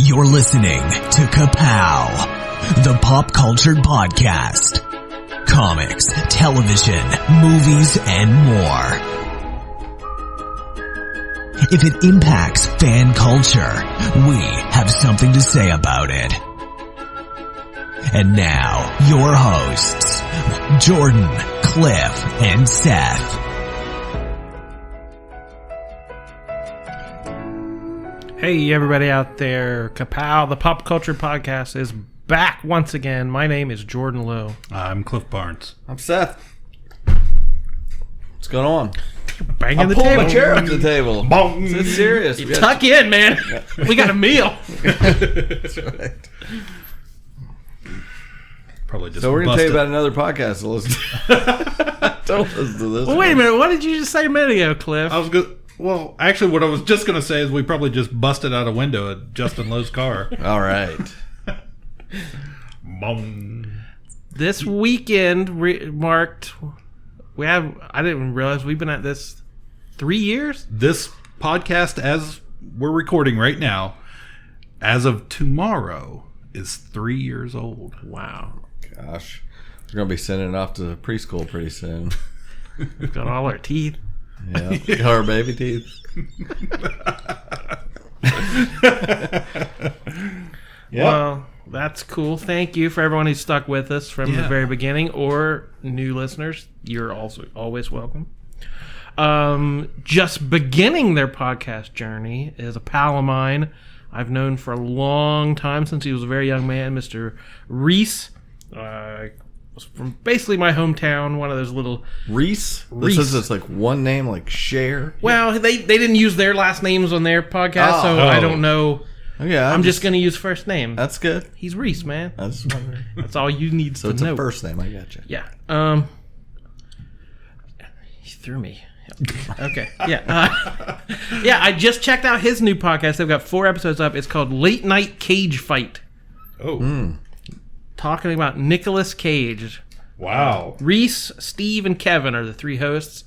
You're listening to Ka-Pow, the pop culture podcast. Comics, television, movies, and more. If it impacts fan culture, we have something to say about it. And now, your hosts, Jordan, Cliff, and Seth. Hey everybody out there, Ka-Pow, the pop culture podcast is back once again. My name is Jordan Lowe. I'm Cliff Barnes. I'm Seth. What's going on? Banging the pulled table. my chair up to the table. Boom. It's serious. Tuck in, man. We got a meal. That's right. Probably just So we're going to tell you busted. about another podcast to listen to. Don't listen to this Well, wait a minute. What did you just say a minute ago, Cliff? I was good. Well, actually, what I was just going to say is we probably just busted out a window at Justin Lowe's car. All right. Boom. This weekend marked. I didn't even realize we've been at this 3 years. This podcast, as we're recording right now, as of tomorrow, is 3 years old. Wow. Gosh. We're going to be sending it off to preschool pretty soon. We've got all our teeth. Yeah. Our baby teeth. Yeah. Well, that's cool. Thank you for everyone who stuck with us from the very beginning, or new listeners. You're also always welcome. Just beginning their podcast journey is a pal of mine I've known for a long time, since he was a very young man, Mr. Reese. Was from basically my hometown, one of those little... Reese? Reese. This is just like one name, like Cher? Well, they didn't use their last names on their podcast, so I don't know. Oh, yeah. I'm just going to use first name. That's good. He's Reese, man. That's all you need so to it's know. a first name. I got you. Yeah. He threw me. Okay. Yeah. Yeah, I just checked out his new podcast. They've got 4 episodes up. It's called Late Night Cage Fight. Oh. Talking about Nicolas Cage. Wow. Reese, Steve, and Kevin are the 3 hosts.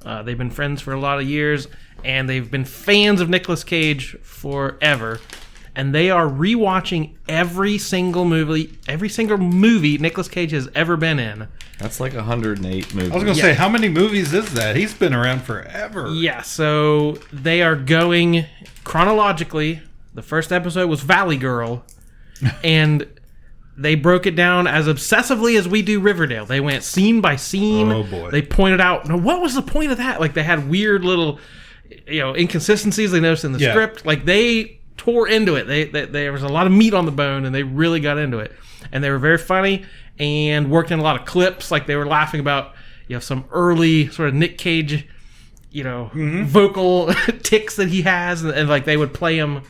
They've been friends for a lot of years, and they've been fans of Nicolas Cage forever. And they are rewatching every single movie Nicolas Cage has ever been in. That's like 108 movies. I was going to say, how many movies is that? He's been around forever. Yeah, so they are going chronologically. The first episode was Valley Girl, and they broke it down as obsessively as we do Riverdale. They went scene by scene. Oh, boy. They pointed out, now, what was the point of that? Like, they had weird little, inconsistencies they noticed in the script. Like, they tore into it. There was a lot of meat on the bone, and they really got into it. And they were very funny and worked in a lot of clips. Like, they were laughing about, some early sort of Nick Cage, vocal tics that he has. And like, they would play them.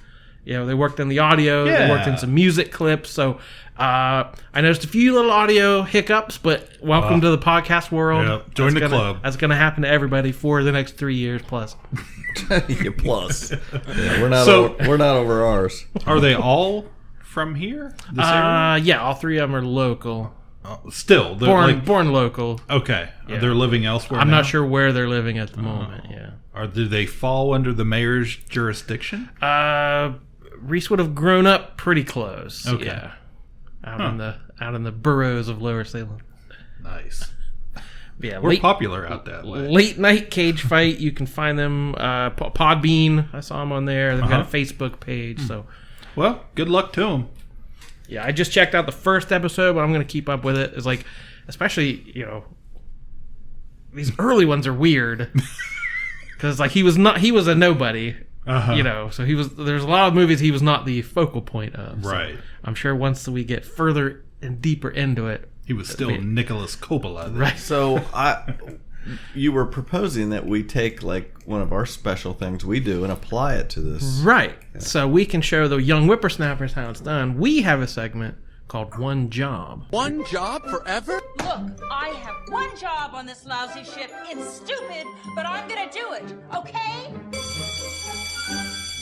They worked in the audio. Yeah. They worked in some music clips. So I noticed a few little audio hiccups, but welcome to the podcast world. Yeah, join the club. That's going to happen to everybody for the next 3 years plus. Yeah, plus. Yeah, we're not over ours. Are they all from here? This area? Yeah, all 3 of them are local. Still. They're Born local. Okay. Yeah. They're living elsewhere I'm now? not sure where they're living at the moment. Yeah. Or do they fall under the mayor's jurisdiction? Reese would have grown up pretty close. Okay. Yeah. Out in the boroughs of Lower Salem. Nice. Yeah, We're popular out that way. Late Night Cage Fight. You can find them Podbean. I saw them on there. They've got a Facebook page. So, Well, good luck to them. yeah, I just checked out the first episode, but I'm going to keep up with it. It's like, especially these early ones are weird because like he was a nobody. So there's a lot of movies he was not the focal point of. So Right. I'm sure once we get further and deeper into it. He was still Nicholas Coppola. Then. Right. So you were proposing that we take like one of our special things we do and apply it to this. Right. Yeah. So we can show the young whippersnappers how it's done. We have a segment called One Job. One job forever? Look, I have one job on this lousy ship. It's stupid, but I'm gonna do it, okay?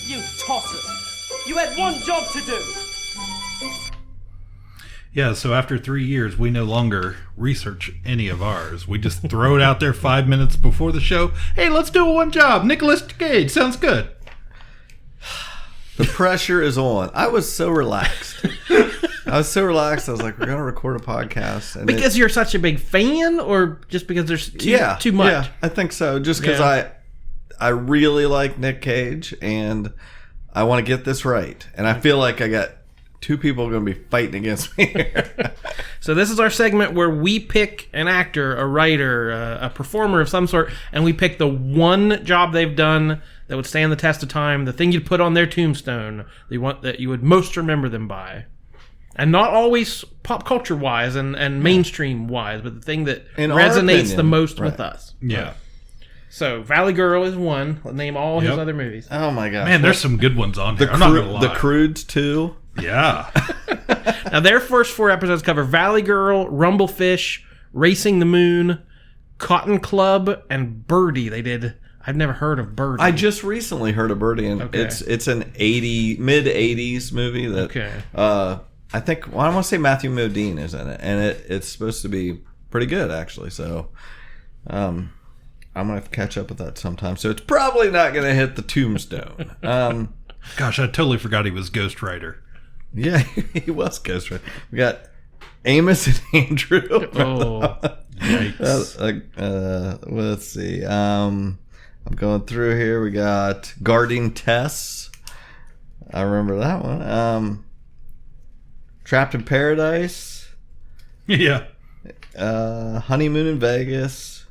You tossers! You had one job to do! Yeah, so after 3 years, we no longer research any of ours. We just throw it out there 5 minutes before the show. Hey, let's do one job. Nicolas Cage, sounds good. The pressure is on. I was so relaxed. I was like, we're going to record a podcast. And because you're such a big fan, or just because there's too much? Yeah, I think so. Just because I really like Nick Cage, and I want to get this right. And I feel like I got two people going to be fighting against me here. So this is our segment where we pick an actor, a writer, a performer of some sort, and we pick the one job they've done that would stand the test of time, the thing you'd put on their tombstone, that you would most remember them by. And not always pop culture wise and mainstream wise, but the thing that resonates the most with us. Yeah. So Valley Girl is one. Name all his other movies. Oh my gosh. Man, there's some good ones on here. I'm not gonna lie. The Croods too. Yeah. Now their first 4 episodes cover Valley Girl, Rumblefish, Racing the Moon, Cotton Club, and Birdie. I've never heard of Birdie. I just recently heard of Birdie, and it's an mid-80s movie that I think, I want to say Matthew Modine is in it, and it's supposed to be pretty good, actually. So I'm going to have to catch up with that sometime. So it's probably not going to hit the tombstone. Gosh, I totally forgot he was Ghost Rider. Yeah, he was Ghost Rider. We got Amos and Andrew. Oh, yikes. Let's see. I'm going through here. We got Guarding Tess. I remember that one. Trapped in Paradise. Yeah. Honeymoon in Vegas.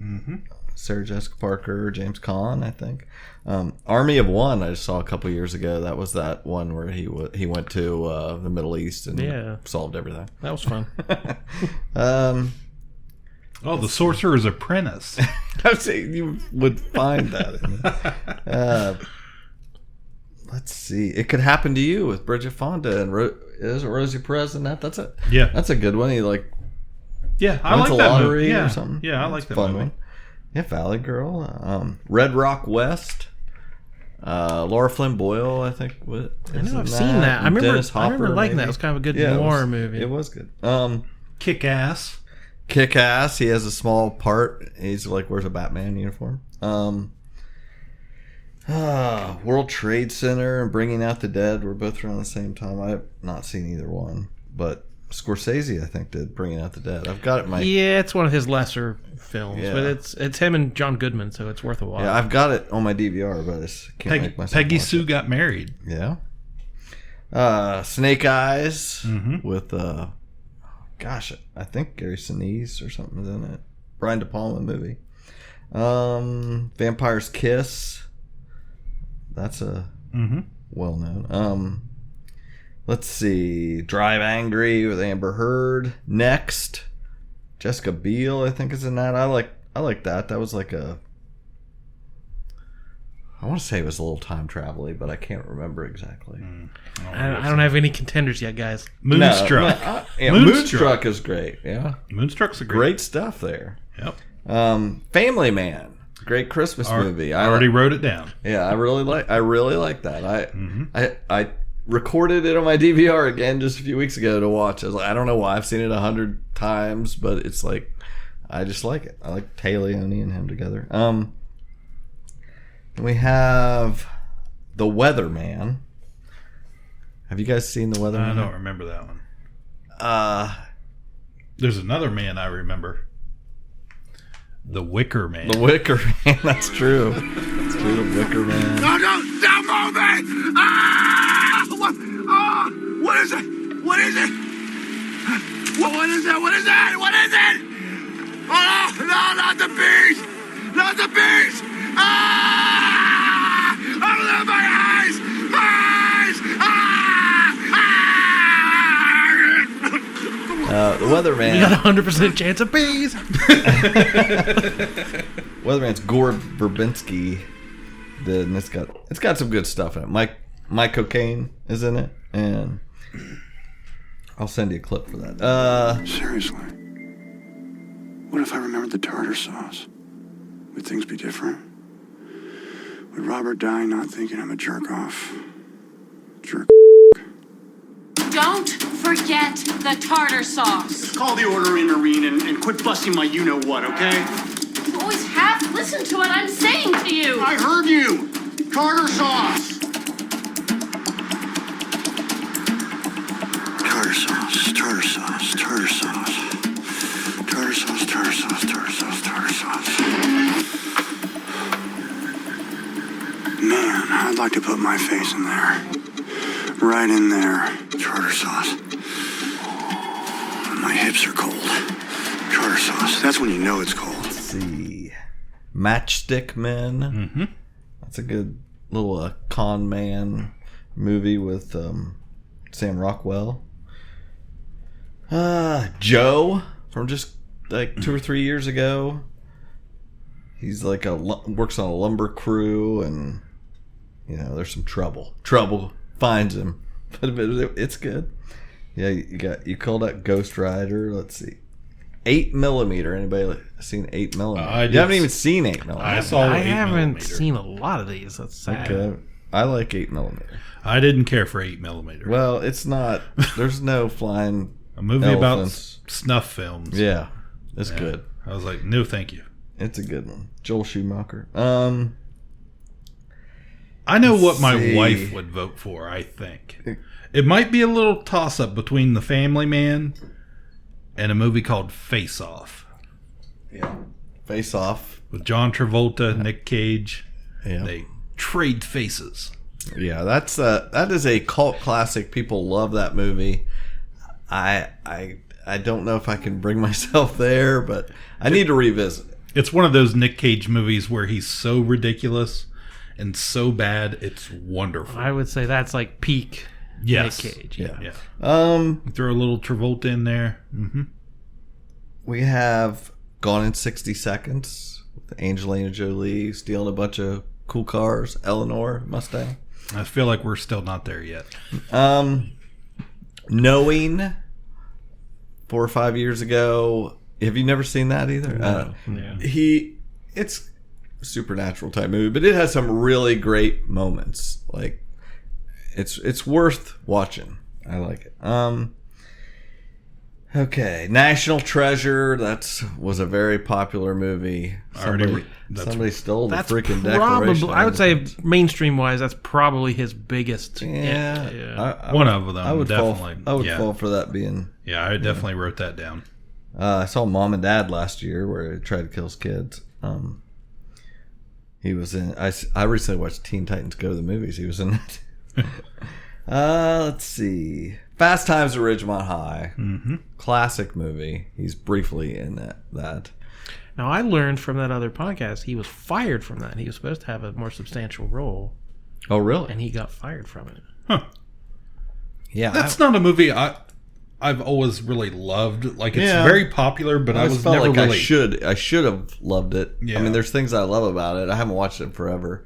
Mm-hmm. Sarah Jessica Parker, James Caan, I think. Army of One, I just saw a couple years ago. That was that one where he went to the Middle East and solved everything. that was fun. The Sorcerer's Apprentice. I'd say you would find that. Let's see. It Could Happen to You with Bridget Fonda and is it Rosie Perez in that? That's it. Yeah, that's a good one. He I like that movie. Or something. Yeah, I like that fun movie. One. Yeah, Valley Girl. Red Rock West. Laura Flynn Boyle, I think. I know I've seen that. I remember liking that. It was kind of a good noir movie. It was good. Kick-Ass. Kick-Ass. He has a small part. He's like wears a Batman uniform. World Trade Center and Bringing Out the Dead were both around the same time. I have not seen either one, but Scorsese, I think, did Bringing Out the Dead. I've got it. It's one of his lesser films, but it's him and John Goodman, so it's worth a watch. Yeah, I've got it on my DVR, but I just can't make myself. Peggy Sue Got Married. Yeah. Snake Eyes with gosh, I think Gary Sinise or something is in it. Brian De Palma movie. Vampire's Kiss. That's a well known. Let's see. Drive Angry with Amber Heard. Next, Jessica Biel, I think, is in that. I like that. That was like I want to say it was a little time travel-y, but I can't remember exactly. I don't have any contenders yet, guys. Moonstruck. Moonstruck is great. Yeah, Moonstruck's a great stuff there. Yep. Family Man. Great Christmas movie. I already wrote it down. Yeah, I really like that. I recorded it on my DVR again just a few weeks ago to watch. I was like, I don't know why I've seen it 100 times, but it's like I just like it. I like Tay Leone and him together. We have The Weatherman. Have you guys seen The Weatherman? I don't remember that one. There's another man I remember. The Wicker Man. The Wicker Man. That's true. That's true. The Wicker Man. No, don't move it! Ah! What is it? What is it? What is it? What is it? What is it? Oh, no, not the bees! Not the bees! Ah! Open my eyes! Eyes! The Weatherman. You got 100% chance of bees. Weatherman's Gore Verbinski. And it's got some good stuff in it. Mike Cocaine is in it, and I'll send you a clip for that. Seriously, what if I remembered the tartar sauce? Would things be different? Would Robert die not thinking I'm a jerk off? Jerk. Don't forget the tartar sauce. Call the order in, Irene, and quit busting my you-know-what, okay? You always have to listen to what I'm saying to you. I heard you! Tartar sauce! like to put my face in there. Right in there. Tartar sauce. My hips are cold. Tartar sauce. That's when you know it's cold. Let's see. Matchstick Men. Mm-hmm. That's a good little con man movie with Sam Rockwell. Joe from just like 2 or 3 years ago. He's like works on a lumber crew, and there's some trouble. Trouble finds him, but it's good. Yeah, you called that Ghost Rider. Let's see, 8mm. Anybody seen 8mm? You haven't even seen 8mm. I haven't seen a lot of these. That's sad. Okay. I like 8mm. I didn't care for 8mm. Well, it's not. There's no flying. A movie elephants. about snuff films. Yeah, it's good. I was like, no, thank you. It's a good one. Joel Schumacher. I know what my wife would vote for, I think. It might be a little toss-up between The Family Man and a movie called Face Off. Yeah. Face Off. With John Travolta, Nick Cage. Yeah. They trade faces. Yeah, that is a cult classic. People love that movie. I don't know if I can bring myself there, but I need to revisit it. It's one of those Nick Cage movies where he's so ridiculous and so bad, it's wonderful. I would say that's like peak Nick Cage. Yeah. Throw a little Travolta in there. Mm-hmm. We have Gone in 60 Seconds with Angelina Jolie stealing a bunch of cool cars. Eleanor Mustang. I feel like we're still not there yet. Knowing 4 or 5 years ago. Have you never seen that either? No. It's a supernatural type movie, but it has some really great moments. Like it's worth watching. I like it. Okay, National Treasure. That was a very popular movie. Somebody stole the freaking Declaration. I would say mainstream wise, that's probably his biggest. Yeah. One of them. I would definitely. fall for that being. Yeah, I definitely wrote that down. I saw Mom and Dad last year where he tried to kill his kids. He was in. I recently watched Teen Titans Go to the Movies. He was in that. Let's see. Fast Times at Ridgemont High. Mm-hmm. Classic movie. He's briefly in that. Now, I learned from that other podcast he was fired from that. He was supposed to have a more substantial role. Oh, really? And he got fired from it. Huh. Yeah. That's not a movie I've always really loved. Like, it's very popular, but I was never like really... I should have loved it. Yeah. I mean, there's things I love about it. I haven't watched it in forever.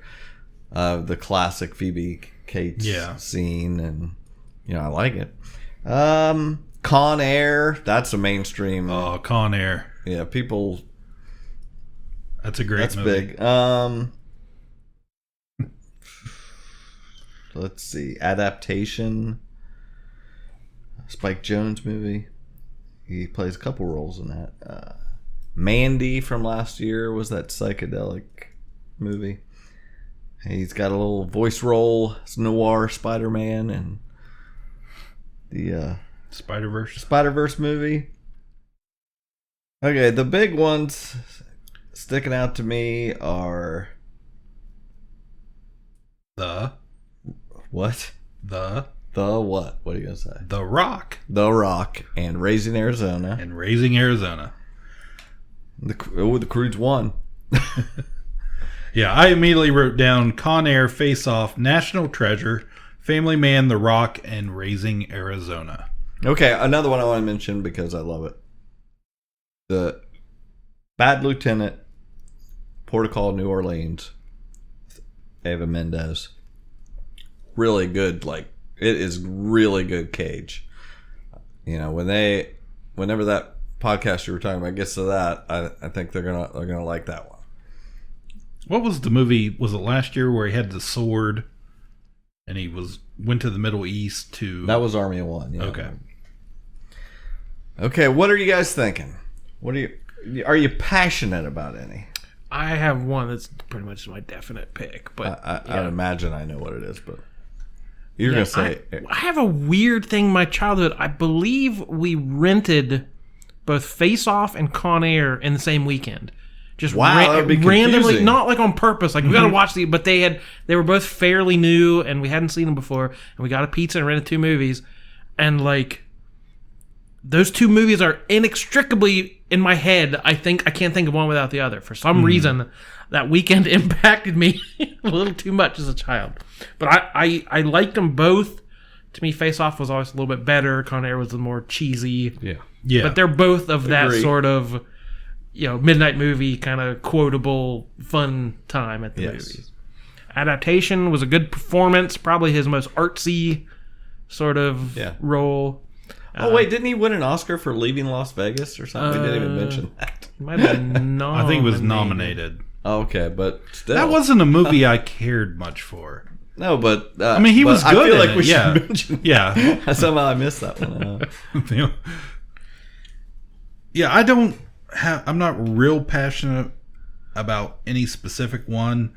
The classic Phoebe Cates scene, and I like it. Con Air, that's a mainstream. Oh, Con Air. Yeah, people. That's a great movie. That's big. Let's see. Adaptation. Spike Jonze movie. He plays a couple roles in that. Mandy from last year was that psychedelic movie. He's got a little voice role. It's noir Spider-Man and the Spider-Verse movie. Okay, the big ones sticking out to me are the what? The what? What are you gonna say? The Rock. The Rock and Raising Arizona. The Croods won. Yeah, I immediately wrote down Con Air, Face Off, National Treasure, Family Man, The Rock, and Raising Arizona. Okay, another one I want to mention because I love it. The Bad Lieutenant, Port of Call, New Orleans, Eva Mendes. Really good, it is really good Cage. Whenever that podcast you were talking about gets to that, I think they're gonna like that one. What was the movie? Was it last year where he had the sword and he went to the Middle East to? That was Army of One. Yeah. Okay. Okay. What are you guys thinking? Are you passionate about any? I have one that's pretty much my definite pick, but I imagine I know what it is, but you're gonna say I have a weird thing in my childhood. I believe we rented both Face Off and Con Air in the same weekend. Just that would be randomly, confusing. not like on purpose. Like we got to watch these, but they were both fairly new, and we hadn't seen them before. And we got a pizza and rented 2 movies, and like those 2 movies are inextricably in my head. I can't think of one without the other. For some reason, that weekend impacted me a little too much as a child. But I liked them both. To me, Face Off was always a little bit better. Con Air was the more cheesy. Yeah. But they're both of that Agree. sort of, midnight movie kind of quotable fun time at the movies. Adaptation was a good performance, probably his most artsy sort of role. Oh wait, didn't he win an Oscar for Leaving Las Vegas or something? We didn't even mention that. Might have been I think it was nominated. Oh, okay, but still, That wasn't a movie I cared much for. no. But I mean, he was but good. I feel in like it. we Yeah. should mention. Yeah. Somehow I missed that one. Yeah, I'm not real passionate about any specific one.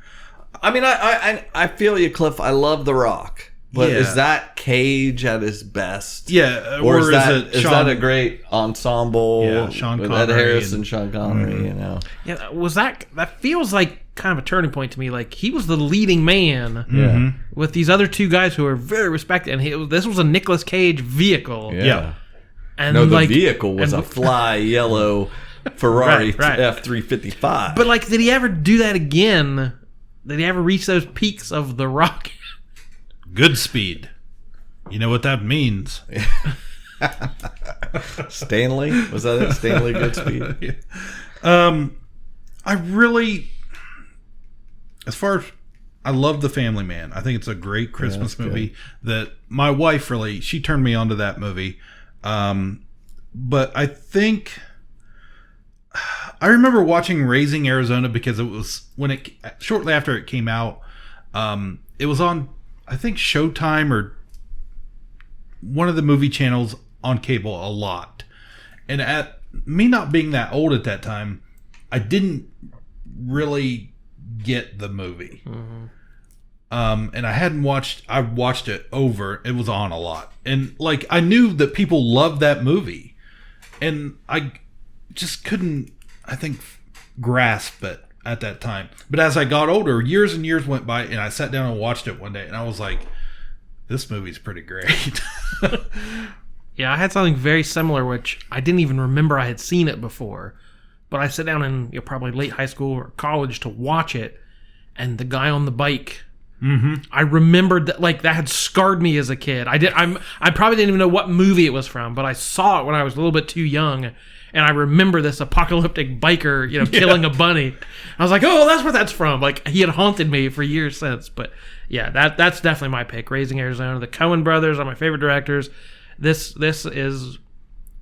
I mean, I feel you, Cliff. I love The Rock, but Yeah. is that Cage at his best? Yeah, Or is that it is that a great ensemble? Yeah, Sean with Connery Ed Harris and and- Sean Connery. You know, Yeah, was that feels like kind of a turning point to me. Like he was the leading man yeah, with these other 2 guys who are very respected, and this was a Nicolas Cage vehicle. Yeah. And No, the like, vehicle was a fly yellow Ferrari Right. F355. But like, did he ever do that again? Did he ever reach those peaks of The Rock? Good speed. You know what that means. Stanley, was that it? Stanley Goodspeed. I really, as far as I love The Family Man. I think it's a great Christmas that's movie that my wife she turned me on to that movie. But I think I remember watching Raising Arizona because it was shortly after it came out. It was on, I think, Showtime or one of the movie channels on cable a lot. And at me not being that old at that time, I didn't really get the movie. And I watched it over. It was on a lot. And like, I knew that people loved that movie. And I just couldn't, I think, grasp it at that time. But as I got older, years and years went by, and I sat down and watched it one day, and I was like, this movie's pretty great. Yeah, I had something very similar, which I didn't even remember I had seen it before. But I sat down in probably late high school or college to watch it, and the guy on the bike. I remembered that, like, that had scarred me as a kid. I probably didn't even know what movie it was from, but I saw it when I was a little bit too young, and I remember this apocalyptic biker, killing a bunny. I was like, oh, that's where that's from. Like, he had haunted me for years since. But yeah, that's definitely my pick. Raising Arizona. The Coen brothers are my favorite directors. This is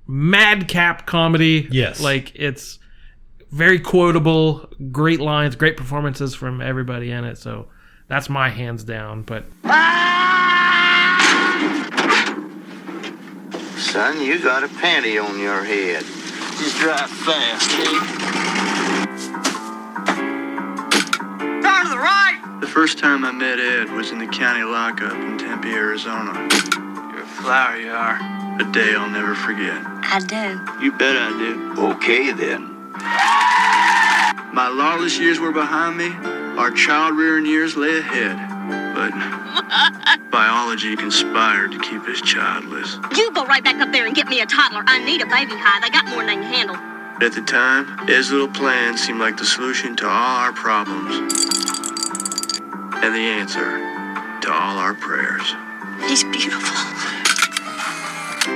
madcap comedy. Yes. Like, it's very quotable, great lines, great performances from everybody in it. So that's my hands down. But Son, you got a panty on your head. Just drive fast, eh? Turn to the right! The first time I met Ed was in the county lockup in Tempe, Arizona. You're a flower, you are. A day I'll never forget. I do. You bet I do. Okay, then. My lawless years were behind me. Our child-rearing years lay ahead. But biology conspired to keep us childless. You go right back up there and get me a toddler. I need a baby hide. I got more than I can handle. At the time, Ed's little plan seemed like the solution to all our problems. And the answer to all our prayers. He's beautiful.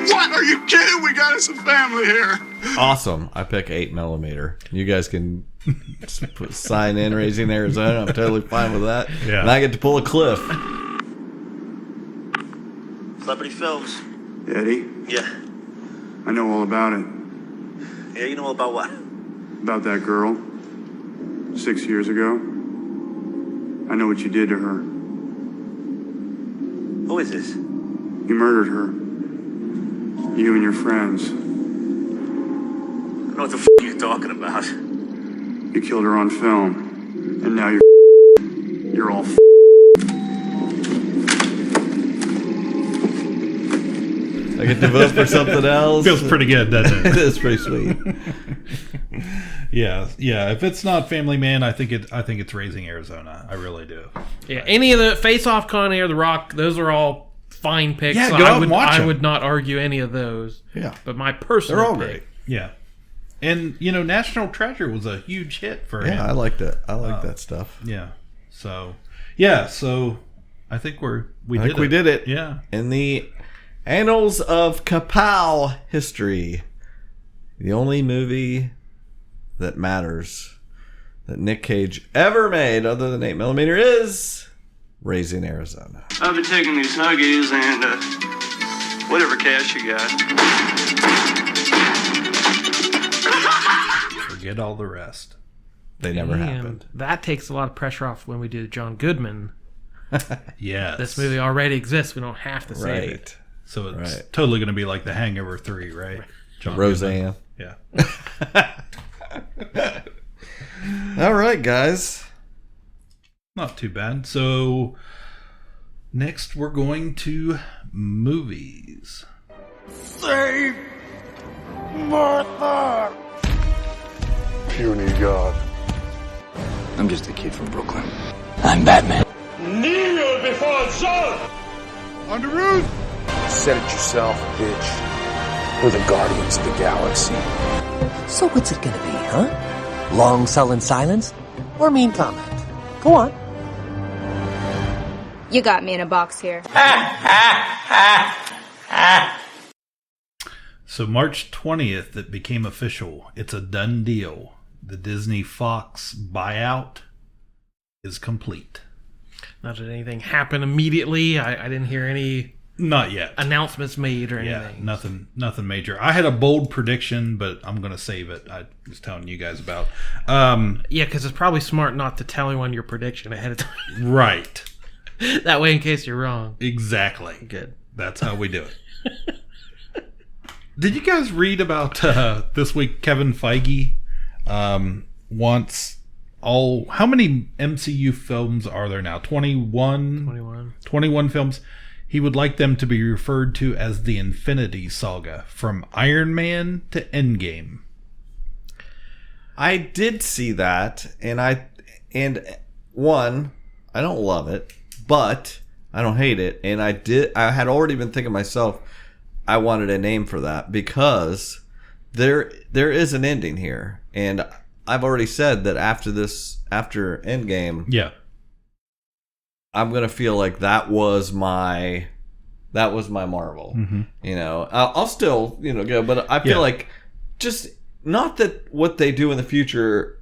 What? Are you kidding? We got us a family here. Awesome. I pick 8mm. You guys can sign in Raising Arizona. I'm totally fine with that. Yeah. And I get to pull a Cliff. Celebrity Films. Eddie, Yeah. I know all about it. Yeah, you know about what? About that girl. 6 years ago. I know what you did to her. Who is this? You murdered her. You and your friends. I don't know what the you're talking about. You killed her on film. And now you're all I get to vote for something else. Feels pretty good, doesn't it? It is pretty sweet. Yeah. If it's not Family Man, I think it's Raising Arizona. I really do. Yeah, any of the Face Off, Con Air, The Rock, those are all fine picks. Yeah, go out and watch them. I would not argue any of those. Yeah, but my personal they're all pick, great. Yeah, and National Treasure was a huge hit for him. Yeah, I liked it. I like that stuff. Yeah. So I think we did it. Yeah. In the annals of Ka-Pow history, the only movie that matters that Nick Cage ever made other than 8mm is Raising Arizona. I've been taking these Huggies and whatever cash you got. Forget all the rest. They never happened. That takes a lot of pressure off when we do John Goodman. Yes. This movie already exists. We don't have to save it. So it's totally going to be like The Hangover 3, right? John Roseanne. Goodman. Yeah. All right, guys. Not too bad. So next we're going to movies. Save Martha! Puny God. I'm just a kid from Brooklyn. I'm Batman. Kneel before Zod! On the roof! Said it yourself, bitch. We're the Guardians of the Galaxy. So what's it gonna be, huh? Long sullen silence? Or mean comment? Go on. You got me in a box here. So March 20th, it became official. It's a done deal. The Disney Fox buyout is complete. Not that anything happened immediately. I didn't hear any not yet announcements made or anything. Yeah, nothing major. I had a bold prediction, but I'm going to save it. I was telling you guys about. Yeah, because it's probably smart not to tell anyone your prediction ahead of time. Right. That way, in case you're wrong. Exactly. Good. That's how we do it. Did you guys read about this week? Kevin Feige wants how many MCU films are there now? 21 films. He would like them to be referred to as the Infinity Saga, from Iron Man to Endgame. I did see that, and I don't love it, but I don't hate it, and I had already been thinking myself, I wanted a name for that, because there is an ending here, and I've already said that after Endgame, yeah, I'm gonna feel like that was my Marvel. Mm-hmm. I'll still go, but I feel like just not that what they do in the future,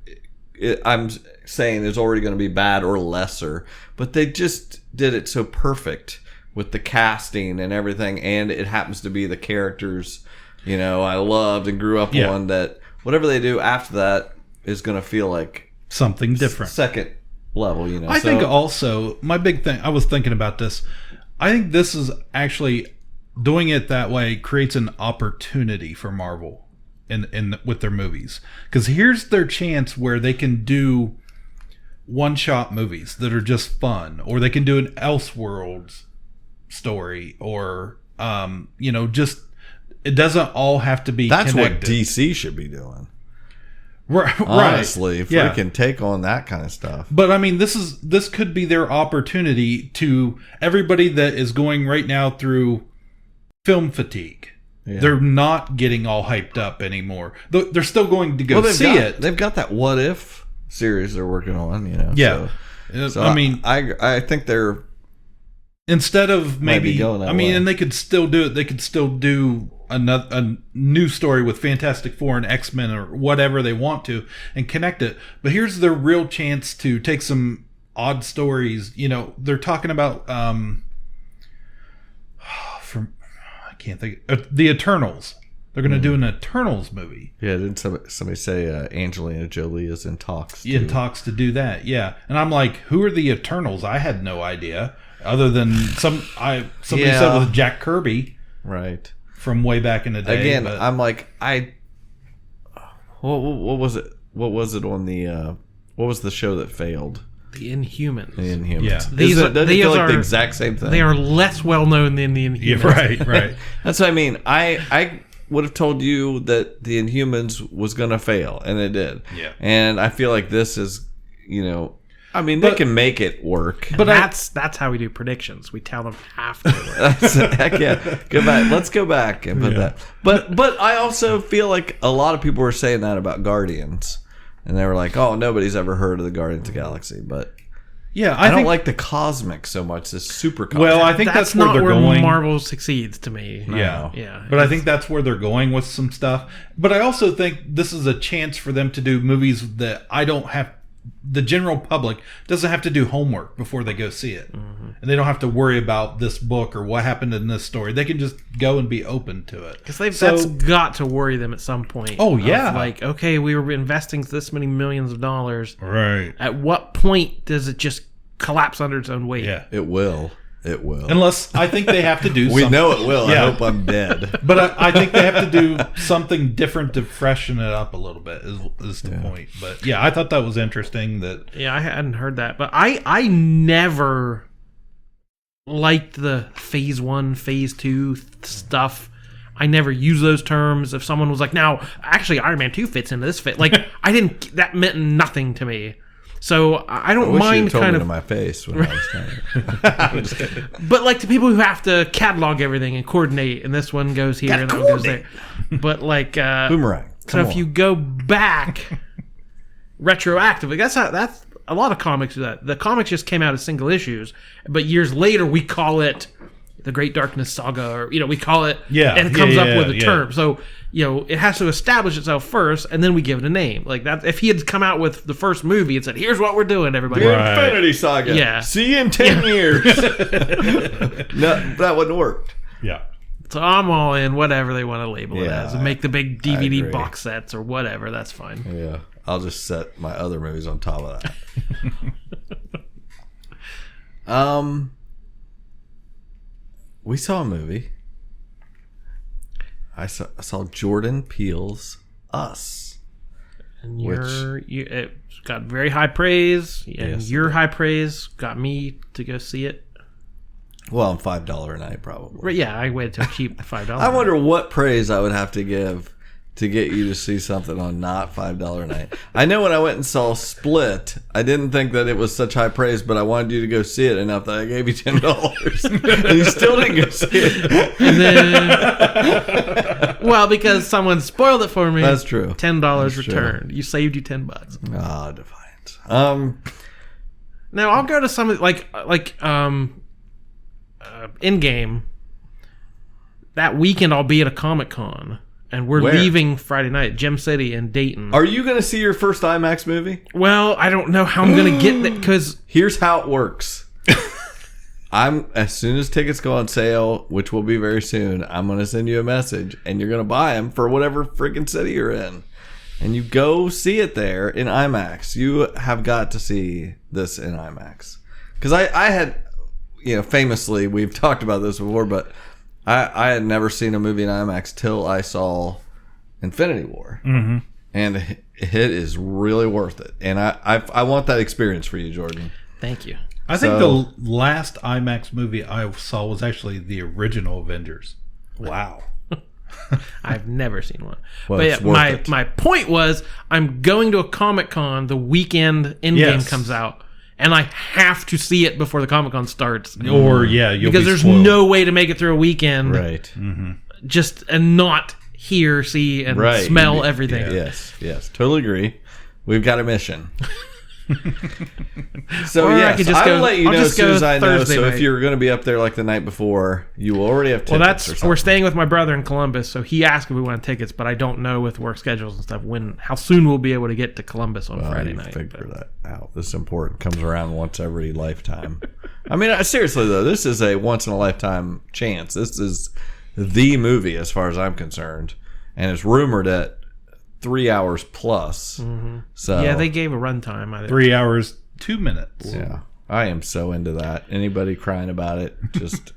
I'm saying is already going to be bad or lesser, but they just did it so perfect with the casting and everything, and it happens to be the characters I loved and grew up on, that whatever they do after that is going to feel like something different, second level. I think also my big thing, I was thinking about this, I think this is actually doing it that way creates an opportunity for Marvel in with their movies, because here's their chance where they can do one-shot movies that are just fun, or they can do an Elseworlds story, or just, it doesn't all have to be that's connected. What DC should be doing. Right. Honestly, if we can take on that kind of stuff. But I mean, this could be their opportunity to everybody that is going right now through film fatigue. Yeah. They're not getting all hyped up anymore. They're still going to go see it. They've got that What If series they're working on, Yeah. So I mean, I think they're, instead of maybe, and they could still do it. They could still do a new story with Fantastic Four and X-Men or whatever they want to, and connect it. But here's their real chance to take some odd stories. They're talking about I can't think, the Eternals. They're going to do an Eternals movie. Yeah, didn't somebody say Angelina Jolie is in talks? In talks to do that, yeah. And I'm like, who are the Eternals? I had no idea, other than somebody said it was Jack Kirby, right, from way back in the day. Again, I'm like, what was it? What was it on the? What was the show that failed? The Inhumans. Yeah. These are the exact same thing. They are less well known than the Inhumans. Yeah, right. That's what I mean. would have told you that the Inhumans was going to fail, and it did. Yeah. And I feel like this is, I mean, they can make it work. But that's how we do predictions. We tell them half to work. Heck yeah. Go back. Let's go back and put that. But I also feel like a lot of people were saying that about Guardians. And they were like, oh, nobody's ever heard of the Guardians of the Galaxy. But yeah, I don't like the cosmic so much, the super cosmic. Well, I think that's where not they're where going. Marvel succeeds to me. Yeah. But I think that's where they're going with some stuff. But I also think this is a chance for them to do movies that the general public doesn't have to do homework before they go see it. Mm-hmm. And they don't have to worry about this book or what happened in this story. They can just go and be open to it. Because that's got to worry them at some point. Oh, yeah. Like, okay, we were investing this many millions of dollars. Right. At what point does it just collapse under its own weight? Yeah. It will. It will. Unless I think they have to do we something. know it will. Yeah. I hope I'm dead. But I think they have to do something different to freshen it up a little bit is the point. But yeah, I thought that was interesting. Yeah, I hadn't heard that. But I never liked the phase 1, phase 2 stuff. I never use those terms. If someone was like, now, actually, Iron Man 2 fits into this fit. Like, that meant nothing to me. So I don't mind you told kind me of to my face when I was telling you. But like to people who have to catalog everything and coordinate, and this one goes here and that one goes there. But like boomerang. So if you go back retroactively, that's a lot of comics do that. The comics just came out as single issues, but years later we call it the Great Darkness Saga, or we call it, and it comes up with a term. So it has to establish itself first, and then we give it a name. Like that, if he had come out with the first movie and said, "Here's what we're doing, everybody," the Infinity Saga. Yeah, see you in 10 years. No, that wouldn't work. Yeah. So I'm all in whatever they want to label it as, and make the big DVD box sets or whatever. That's fine. Yeah, I'll just set my other movies on top of that. We saw a movie. I saw Jordan Peele's Us. And it got very high praise, and your high praise got me to go see it. Well, I'm $5 a night, probably. Yeah, I waited till cheap $5. I wonder what praise I would have to give to get you to see something on not $5 a night. I know when I went and saw Split, I didn't think that it was such high praise, but I wanted you to go see it enough that I gave you $10. And you still didn't go see it. And then, well, because someone spoiled it for me. That's true. $10 returned. You saved you $10. Ah, defiance. Now I'll go to some like in-game. That weekend I'll be at a Comic-Con. And we're leaving Friday night, Gem City in Dayton. Are you going to see your first IMAX movie? Well, I don't know how I'm going to get that, because... Here's how it works. As soon as tickets go on sale, which will be very soon, I'm going to send you a message, and you're going to buy them for whatever freaking city you're in. And you go see it there in IMAX. You have got to see this in IMAX. Because I had, famously, we've talked about this before, but... I had never seen a movie in IMAX till I saw Infinity War. Mm-hmm. And it is really worth it. And I want that experience for you, Jordan. Thank you. I think the last IMAX movie I saw was actually the original Avengers. Wow. I've never seen one. Well, but my point was, I'm going to a Comic-Con the weekend Endgame comes out. And I have to see it before the Comic-Con starts. Or, because there's no way to make it through a weekend. Right. Mm-hmm. And not hear, see, and smell everything. Yes. Totally agree. We've got a mission. So, I'll let you know as soon as I know. So, if you're going to be up there like the night before, you will already have tickets. We're staying with my brother in Columbus, so he asked if we want tickets, but I don't know with work schedules and stuff how soon we'll be able to get to Columbus on Friday night. Figure that out. This is important. Comes around once every lifetime. I mean, seriously though, this is a once in a lifetime chance. This is the movie as far as I'm concerned, and it's rumored at 3 hours plus. Mm-hmm. So they gave a runtime. 3 hours 2 minutes. Yeah, I am so into that. Anybody crying about it, just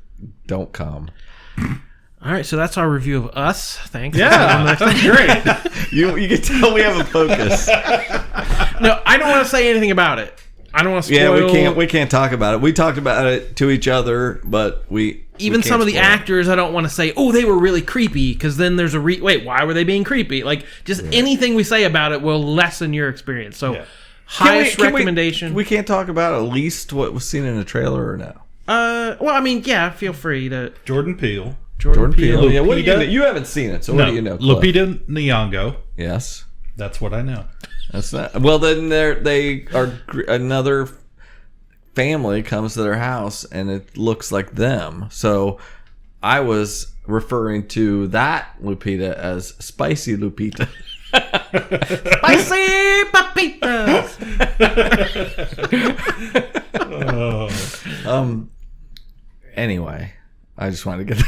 don't come. All right, so that's our review of Us. Thanks. Yeah, that's great. You can tell we have a focus. No, I don't want to say anything about it. I don't want to spoil. Yeah, we can't talk about it. We talked about it to each other, but we even some of the actors, I don't want to say, oh, they were really creepy, because then there's a wait, why were they being creepy? Like, just anything we say about it will lessen your experience. So, highest recommendation. We can't talk about at least what was seen in the trailer or no? Well, I mean, yeah, feel free to. Jordan Peele. Jordan Peele. Yeah, what do you know? You haven't seen it, so what do you know? Cliff? Lupita Nyong'o. Yes, that's what I know. That's not. Well, then they are another family comes to their house, and it looks like them. So I was referring to that Lupita as Spicy Lupita. Spicy papitas. Anyway, I just wanted to get that.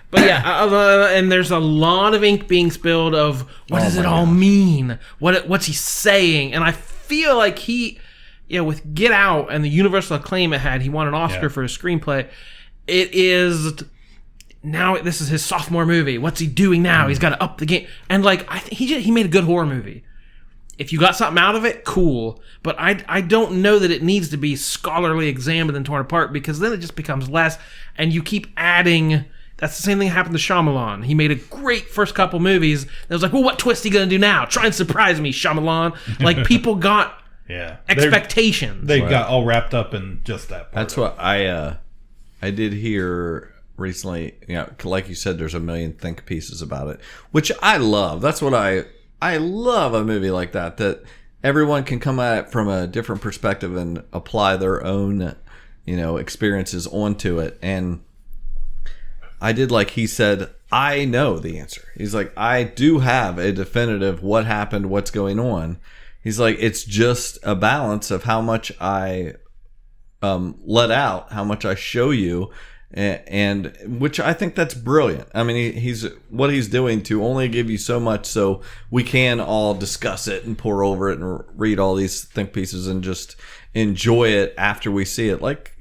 But yeah, and there's a lot of ink being spilled of what does it all mean? What's he saying? And I feel like he, with Get Out and the universal acclaim it had, he won an Oscar for his screenplay. It is now this is his sophomore movie. What's he doing now? He's got to up the game. And like I think he made a good horror movie. If you got something out of it, cool. But I don't know that it needs to be scholarly examined and torn apart, because then it just becomes less, and you keep adding. That's the same thing that happened to Shyamalan. He made a great first couple movies. It was like, well, what twist are you going to do now? Try and surprise me, Shyamalan. Like, people got expectations. They got all wrapped up in just that part. That's what I did hear recently. Like you said, there's a million think pieces about it, which I love. That's what I love a movie like that everyone can come at it from a different perspective and apply their own, experiences onto it. And I did, like he said, I know the answer. He's like, I do have a definitive what happened, what's going on. He's like, it's just a balance of how much I let out, how much I show you, and which I think that's brilliant. I mean, he's doing to only give you so much so we can all discuss it and pore over it and read all these think pieces and just enjoy it after we see it. Like,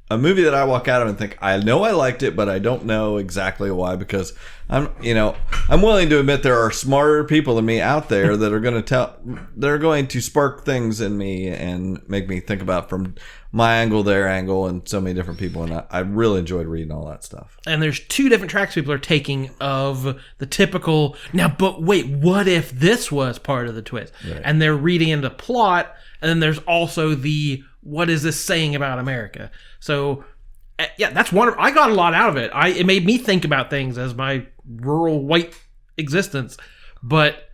a movie that I walk out of and think, I know I liked it, but I don't know exactly why, because I'm willing to admit there are smarter people than me out there that are going to spark things in me and make me think about from my angle, their angle, and so many different people. And I really enjoyed reading all that stuff. And there's two different tracks people are taking of the typical, now, but wait, what if this was part of the twist? Right. And they're reading into plot, and then there's also the, what is this saying about America? So, yeah, that's wonderful. I got a lot out of it. It made me think about things as my rural white existence. But,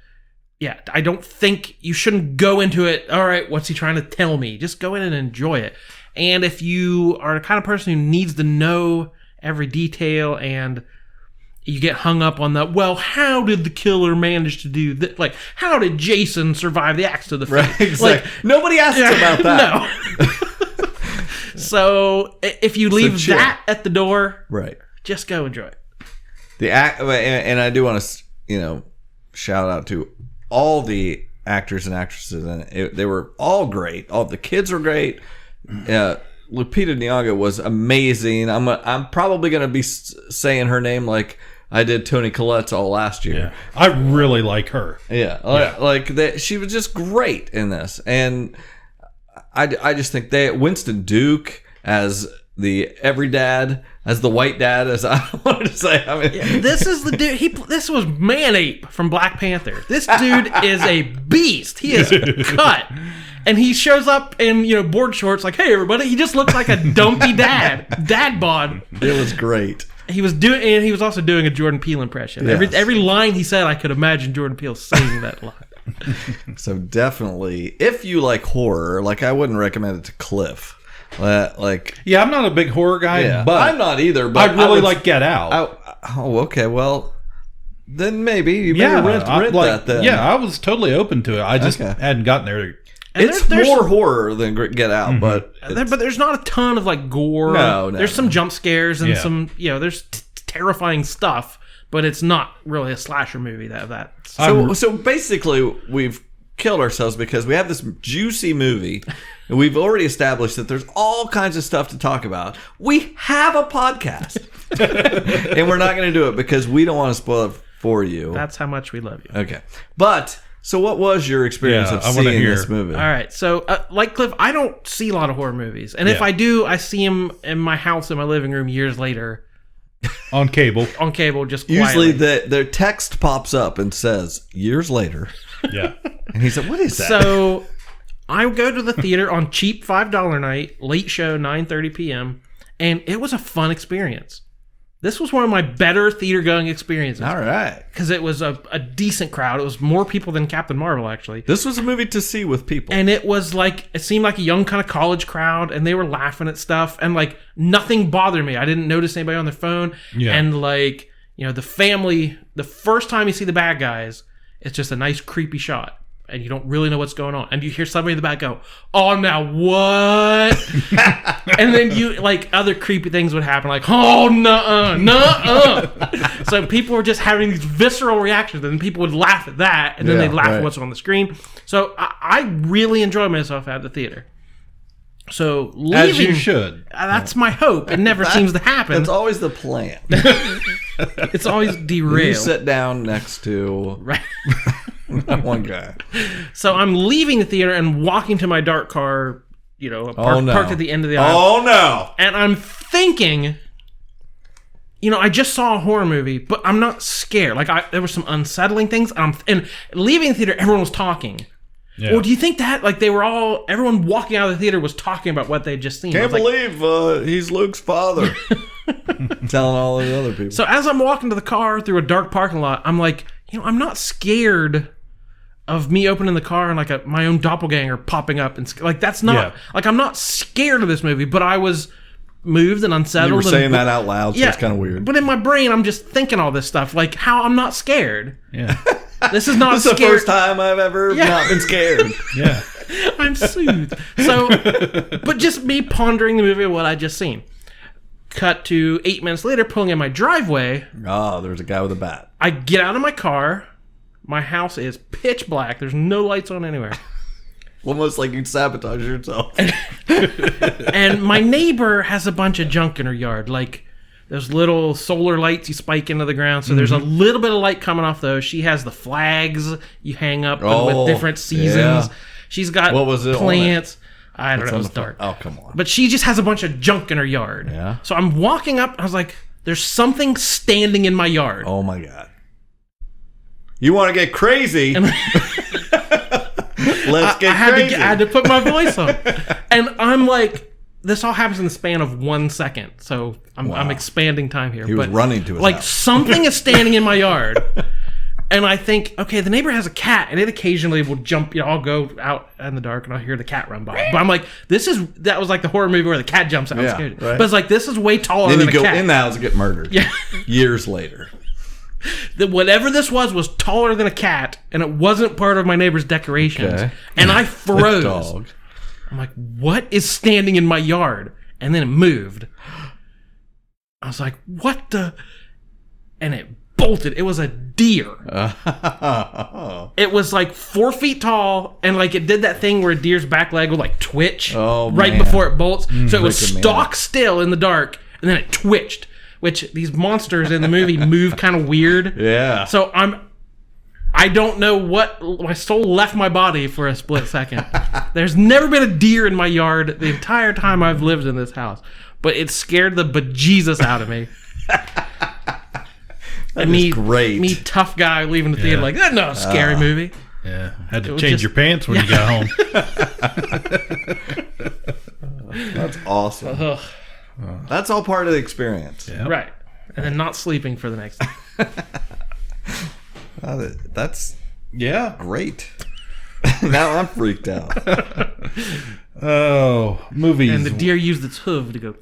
yeah, I don't think you shouldn't go into it, all right, what's he trying to tell me? Just go in and enjoy it. And if you are the kind of person who needs to know every detail and you get hung up on the, well, how did the killer manage to do this? Like, how did Jason survive the axe to the face? Right, exactly. Like, nobody asks about that. No. So if you leave that at the door, right, just go enjoy it. And I do want to, shout out to all the actors and actresses in it. They were all great. All the kids were great. Lupita Nyong'o was amazing. I'm probably going to be saying her name like I did Toni Collette's all last year. Yeah. I really like her. Yeah. Like that. She was just great in this. And I just think Winston Duke as the every dad, as the white dad, as I wanted to say. I mean, this is the dude. This was Man-Ape from Black Panther. This dude is a beast. He is cut, and he shows up in board shorts. Like, hey everybody, he just looks like a dumpy dad bod. It was great. He was also doing a Jordan Peele impression. Yes. Every line he said, I could imagine Jordan Peele saying that line. So definitely, if you like horror, like I wouldn't recommend it to Cliff. Yeah, I'm not a big horror guy, but I'm not either. But I really like Get Out. Okay. Well, then maybe you better rent that. Then I was totally open to it. I just hadn't gotten there. And it's more horror than Get Out, but there's not a ton of like gore. No. There's some jump scares and some there's terrifying stuff. But it's not really a slasher movie that. So basically, we've killed ourselves because we have this juicy movie, and we've already established that there's all kinds of stuff to talk about. We have a podcast, and we're not going to do it because we don't want to spoil it for you. That's how much we love you. Okay, but So what was your experience of seeing this movie? All right. So, like Cliff, I don't see a lot of horror movies. And if I do, I see them in my house, in my living room years later. On cable. On cable, just quietly. Usually their text pops up and says, years later. Yeah. And he said, what is that? So, I go to the theater on cheap $5 night, late show, 9:30 p.m., and it was a fun experience. This was one of my better theater-going experiences. All right. Because it was a decent crowd. It was more people than Captain Marvel, actually. This was a movie to see with people. And it was like, it seemed like a young kind of college crowd, and they were laughing at stuff, and like, nothing bothered me. I didn't notice anybody on their phone. Yeah. And like, you know, the family, the first time you see the bad guys, it's just a nice, creepy shot. And you don't really know what's going on. And you hear somebody in the back go, oh, now what? And then you, like, other creepy things would happen, like, oh, nuh-uh. So people were just having these visceral reactions, and people would laugh at that, and then they'd laugh at what's on the screen. So I really enjoyed myself at the theater. So leaving, as you should. That's my hope. It never seems to happen. That's always the plan. It's always derailed. You sit down next to that one guy. So I'm leaving the theater and walking to my dark car, you know, parked at the end of the aisle. Oh no! And I'm thinking, you know, I just saw a horror movie, but I'm not scared. Like there were some unsettling things, and leaving the theater, everyone was talking. Yeah. Or do you think that, like, everyone walking out of the theater was talking about what they'd just seen? Can't believe he's Luke's father. Telling all the other people. So as I'm walking to the car through a dark parking lot, I'm like, you know, I'm not scared of me opening the car and like my own doppelganger popping up. And like, that's not, like, I'm not scared of this movie, but I was moved and unsettled. You were saying that out loud, so it's kind of weird. But in my brain, I'm just thinking all this stuff, like how I'm not scared. Yeah. This is not this is the first time I've ever not been scared. Yeah. I'm soothed. So, but just me pondering the movie of what I just seen. Cut to 8 minutes later, pulling in my driveway. Oh, there's a guy with a bat. I get out of my car. My house is pitch black. There's no lights on anywhere. Almost like you'd sabotage yourself. And my neighbor has a bunch of junk in her yard, like those little solar lights you spike into the ground. So there's a little bit of light coming off those. She has the flags you hang up with different seasons. Yeah. She's got plants. I don't know. It was dark. Oh, come on. But she just has a bunch of junk in her yard. Yeah. So I'm walking up. I was like, there's something standing in my yard. Oh, my God. You want to get crazy? Let's get crazy. I had to put my voice on. And I'm like, this all happens in the span of 1 second. So I'm expanding time here. He was running to his house. Something is standing in my yard. And I think, okay, the neighbor has a cat, and it occasionally will jump. You know, I'll go out in the dark, and I'll hear the cat run by. But I'm like, that was like the horror movie where the cat jumps out. Yeah, right. But it's like, this is way taller than a cat. Then you go in the house and get murdered. Yeah. Years later. Whatever this was taller than a cat, and it wasn't part of my neighbor's decorations. Okay. And I froze. Dog. I'm like, what is standing in my yard? And then it moved. I was like, what the? And it bolted. It was a deer. It was like 4 feet tall, and like it did that thing where a deer's back leg would like twitch before it bolts. So it was stock still in the dark, and then it twitched. Which these monsters in the movie move kind of weird. Yeah. So I don't know what, my soul left my body for a split second. There's never been a deer in my yard the entire time I've lived in this house, but it scared the bejesus out of me. Great. Me tough guy leaving the theater like, that's not a scary movie. Yeah. Had to change your pants when you got home. That's awesome. That's all part of the experience. Yep. Right. And then not sleeping for the next day. That's great. Now I'm freaked out. Oh, movies. And the deer used its hoof to go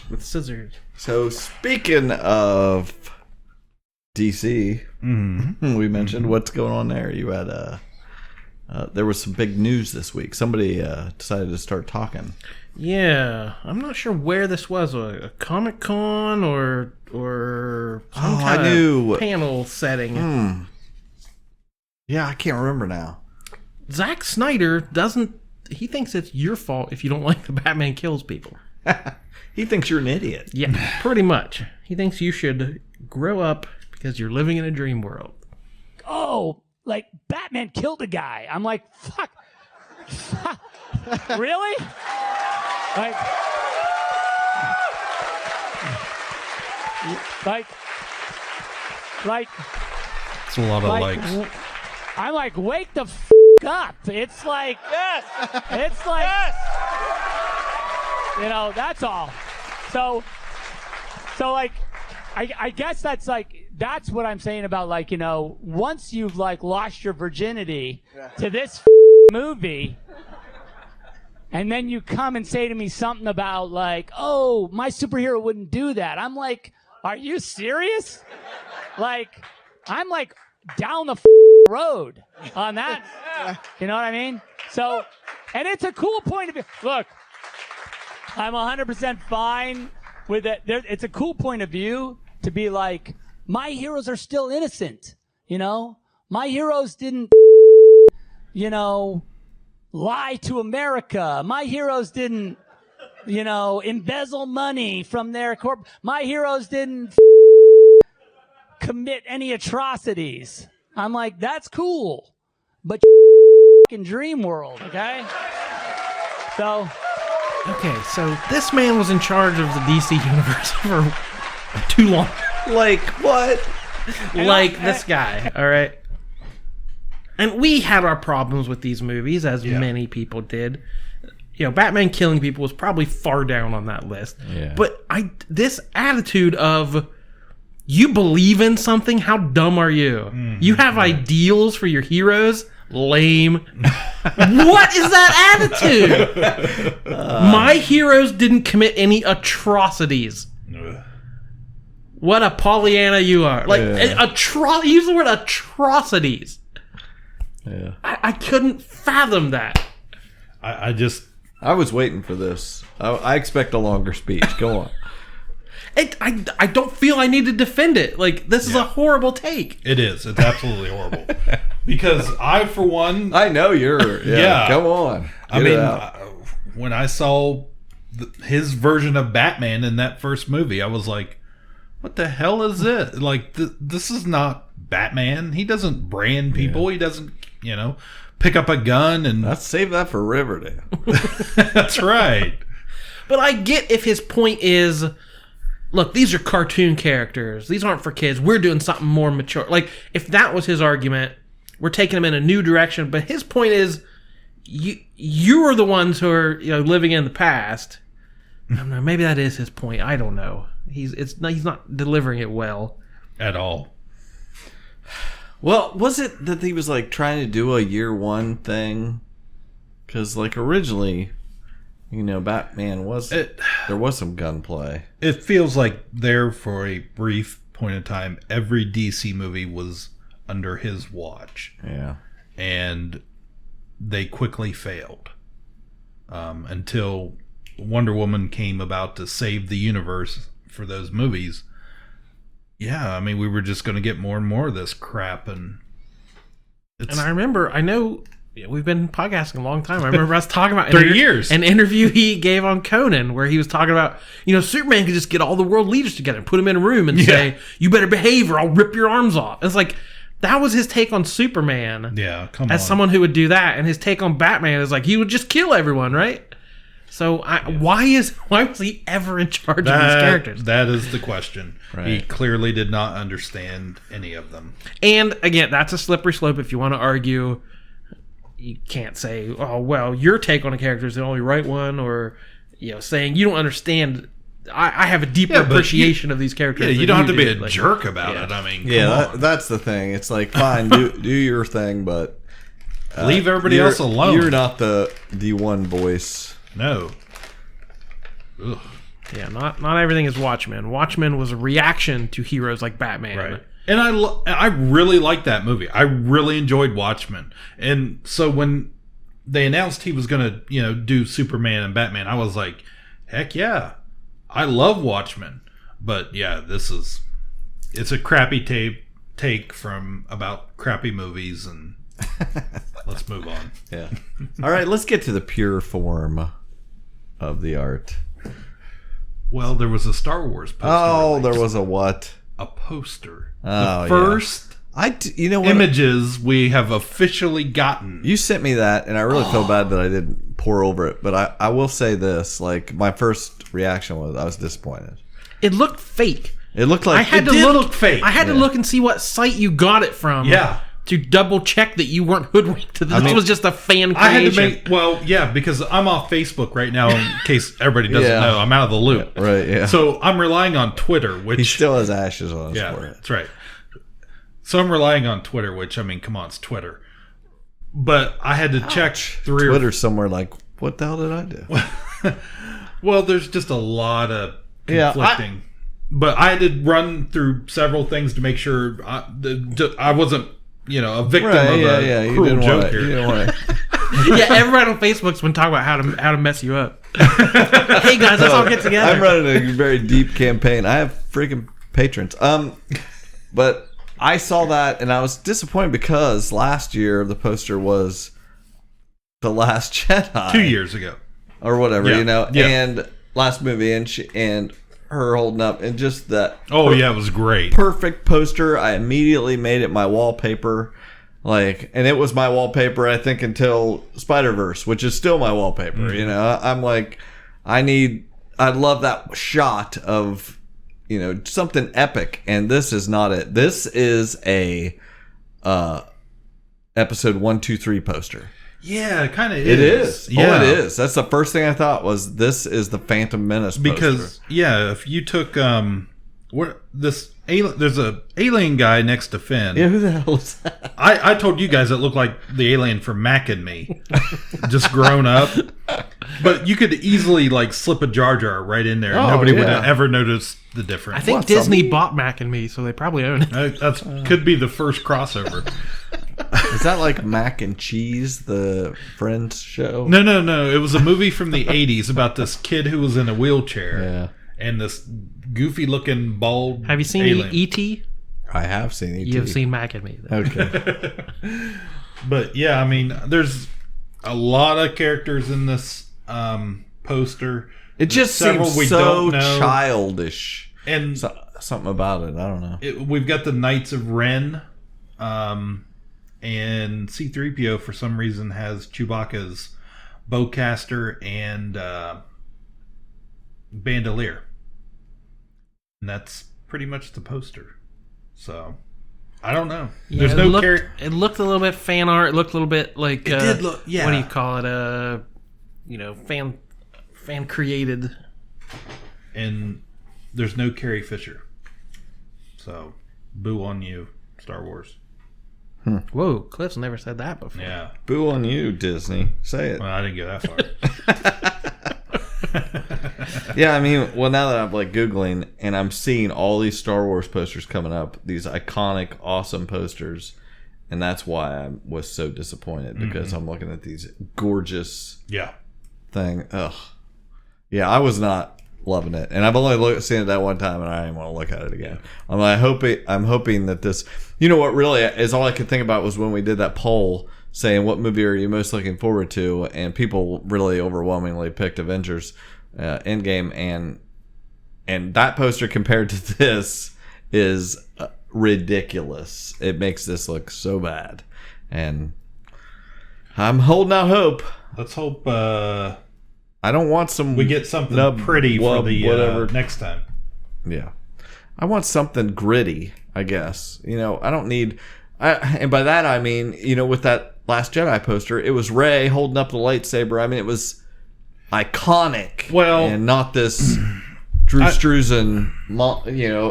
with scissors. So speaking of DC, we mentioned what's going on there. You had there was some big news this week. Somebody decided to start talking. Yeah, I'm not sure where this was, a Comic-Con or some kind of panel setting. Yeah, I can't remember now. Zack Snyder he thinks it's your fault if you don't like the Batman kills people. He thinks you're an idiot. Yeah, pretty much. He thinks you should grow up because you're living in a dream world. Oh, like Batman killed a guy. I'm like, fuck. Really? Like, it's a lot of likes. I'm like, wake the up. It's like, yes. It's like, yes. That's all. So like, I guess that's what I'm saying about once you've lost your virginity to this movie, and then you come and say to me something about oh, my superhero wouldn't do that. I'm like, are you serious? I'm down the road on that. You know what I mean? So, and it's a cool point of view. Look, I'm 100% fine with it. It's a cool point of view to be like, my heroes are still innocent. My heroes didn't, lie to America. My heroes didn't, embezzle money from their corp. My heroes didn't commit any atrocities. I'm like, that's cool, but in dream world, okay? So this man was in charge of the DC universe for too long. What? This guy, all right? And we had our problems with these movies, as many people did. Batman killing people was probably far down on that list. Yeah. But this attitude of, you believe in something? How dumb are you? You have ideals for your heroes? Lame. What is that attitude? My heroes didn't commit any atrocities. What a Pollyanna you are. Use the word atrocities. Yeah. I couldn't fathom that. I was waiting for this. I expect a longer speech. Go on. I don't feel I need to defend it. This is a horrible take. It is. It's absolutely horrible. Because I, for one... I know you're... Yeah, come on. When I saw his version of Batman in that first movie, I was like, what the hell is this? This is not Batman. He doesn't brand people. He doesn't, pick up a gun and... Let's save that for Riverdale. That's right. But I get if his point is... Look, these are cartoon characters. These aren't for kids. We're doing something more mature. If that was his argument, we're taking him in a new direction. But his point is, you are the ones who are living in the past. I don't know. Maybe that is his point. I don't know. He's not delivering it well at all. Well, was it that he was trying to do a year one thing? Because originally... Batman there was some gunplay. It feels like there for a brief point in time, every DC movie was under his watch. Yeah. And they quickly failed. Until Wonder Woman came about to save the universe for those movies. Yeah, we were just going to get more and more of this crap. And I know... We've been podcasting a long time. I remember us talking about 30 years. An interview he gave on Conan where he was talking about, Superman could just get all the world leaders together and put them in a room and say, you better behave or I'll rip your arms off. It's that was his take on Superman. Yeah, come on. As someone who would do that. And his take on Batman is he would just kill everyone, right? So why was he ever in charge of these characters? That is the question. Right. He clearly did not understand any of them. And again, that's a slippery slope if you want to argue. You can't say, oh, well, your take on a character is the only right one, or saying you don't understand. I have a deeper appreciation of these characters. Yeah, you don't have to be a jerk about it. That's the thing. It's fine, do your thing, but leave everybody else alone. You're not the one voice. No. Ugh. Yeah, not everything is Watchmen. Watchmen was a reaction to heroes like Batman. Right. And I really liked that movie. I really enjoyed Watchmen. And so when they announced he was going to, do Superman and Batman, I was like, heck yeah. I love Watchmen. But yeah, it's a crappy take from about crappy movies, and let's move on. Yeah. All right, let's get to the pure form of the art. Well, there was a Star Wars poster. Oh, there was a what? A poster. Oh, the first You know what? Images we have officially gotten. You sent me that, and I really feel bad that I didn't pour over it. But I will say this: like, my first reaction was I was disappointed. It looked fake. It looked like it did look fake. I had to look and see what site you got it from. Yeah. To double check that you weren't hoodwinked. This was just a fan creation. Because I'm off Facebook right now in case everybody doesn't know. I'm out of the loop. Right, yeah. So I'm relying on Twitter, which... He still has ashes on his forehead. That's right. So I'm relying on Twitter, which, I mean, come on, it's Twitter. But I had to check through... Twitter's somewhere like, what the hell did I do? Well, there's just a lot of conflicting... But I had to run through several things to make sure I wasn't... a victim of a cruel joke here. Yeah, everybody on Facebook's been talking about how to mess you up. Hey guys, let's all get together. I'm running a very deep campaign. I have freaking patrons. But I saw that and I was disappointed because last year the poster was The Last Jedi. 2 years ago. Or whatever, and last movie and her holding up and just that it was great, perfect poster. I immediately made it my wallpaper, and it was my wallpaper I think until Spider-Verse, which is still my wallpaper. I'm like, I love that shot of something epic, and this is not it. This is a episode 1, 2, 3 poster. Yeah, it kind of is. It is. Yeah. Oh, it is. That's the first thing I thought was this is the Phantom Menace poster. Because if you took there's a alien guy next to Finn. Yeah, who the hell is that? I told you guys it looked like the alien from Mac and Me, just grown up. But you could easily slip a Jar Jar right in there. Nobody would have ever noticed the difference. I think Disney bought Mac and Me, so they probably own it. That could be the first crossover. Is that like Mac and Cheese, the Friends show? No. It was a movie from the 80s about this kid who was in a wheelchair. Yeah. And this goofy-looking, bald Have you seen alien. E.T.? I have seen E.T. You have seen Mac and Me. Okay. But, yeah, I mean, there's a lot of characters in this poster. It just seems so childish. And something about it, I don't know. We've got the Knights of Ren. And C-3PO for some reason has Chewbacca's bowcaster and bandolier, and that's pretty much the poster. So I don't know. Yeah, There's no character. It looked a little bit fan art. It looked a little bit like it did look. Yeah. What do you call it? Fan created. And there's no Carrie Fisher. So boo on you, Star Wars. Whoa, Cliff's never said that before. Yeah. Boo on you, Disney. Say it. Well, I didn't go that far. Yeah, I mean, well, now that I'm Googling and I'm seeing all these Star Wars posters coming up, these iconic, awesome posters, and that's why I was so disappointed because I'm looking at these gorgeous thing. Ugh. Yeah, I was not loving it, and I've only seen it that one time, and I didn't want to look at it again. I'm hoping that this. You know what really is all I could think about was when we did that poll saying what movie are you most looking forward to, and people really overwhelmingly picked Avengers Endgame, and that poster compared to this is ridiculous. It makes this look so bad, and I'm holding out hope. Let's hope I don't want we get something pretty for the whatever next time. Yeah, I want something gritty, I guess. I don't need... and by that I mean, with that Last Jedi poster, it was Rey holding up the lightsaber. I mean, it was iconic. Well... And not this Drew Struzan,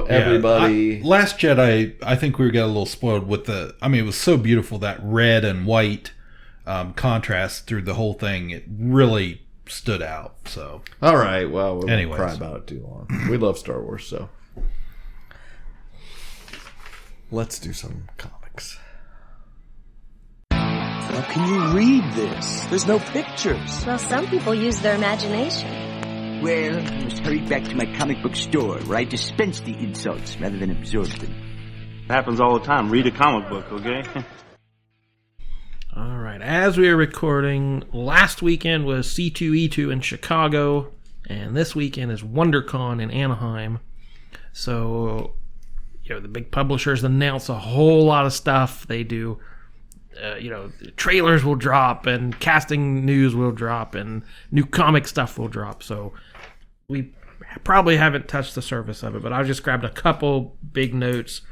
everybody... Last Jedi, I think we got a little spoiled with the... I mean, it was so beautiful, that red and white contrast through the whole thing. It really stood out, so... All right, well, we won't cry about it too long. We love Star Wars, so... Let's do some comics. How can you read this? There's no pictures. Well, some people use their imagination. Well, I must hurry back to my comic book store where I dispense the insults rather than absorb them. It happens all the time. Read a comic book, okay? All right. As we are recording, last weekend was C2E2 in Chicago, and this weekend is WonderCon in Anaheim. So... the big publishers announce a whole lot of stuff. They do, trailers will drop and casting news will drop and new comic stuff will drop. So we probably haven't touched the surface of it, but I just grabbed a couple big notes.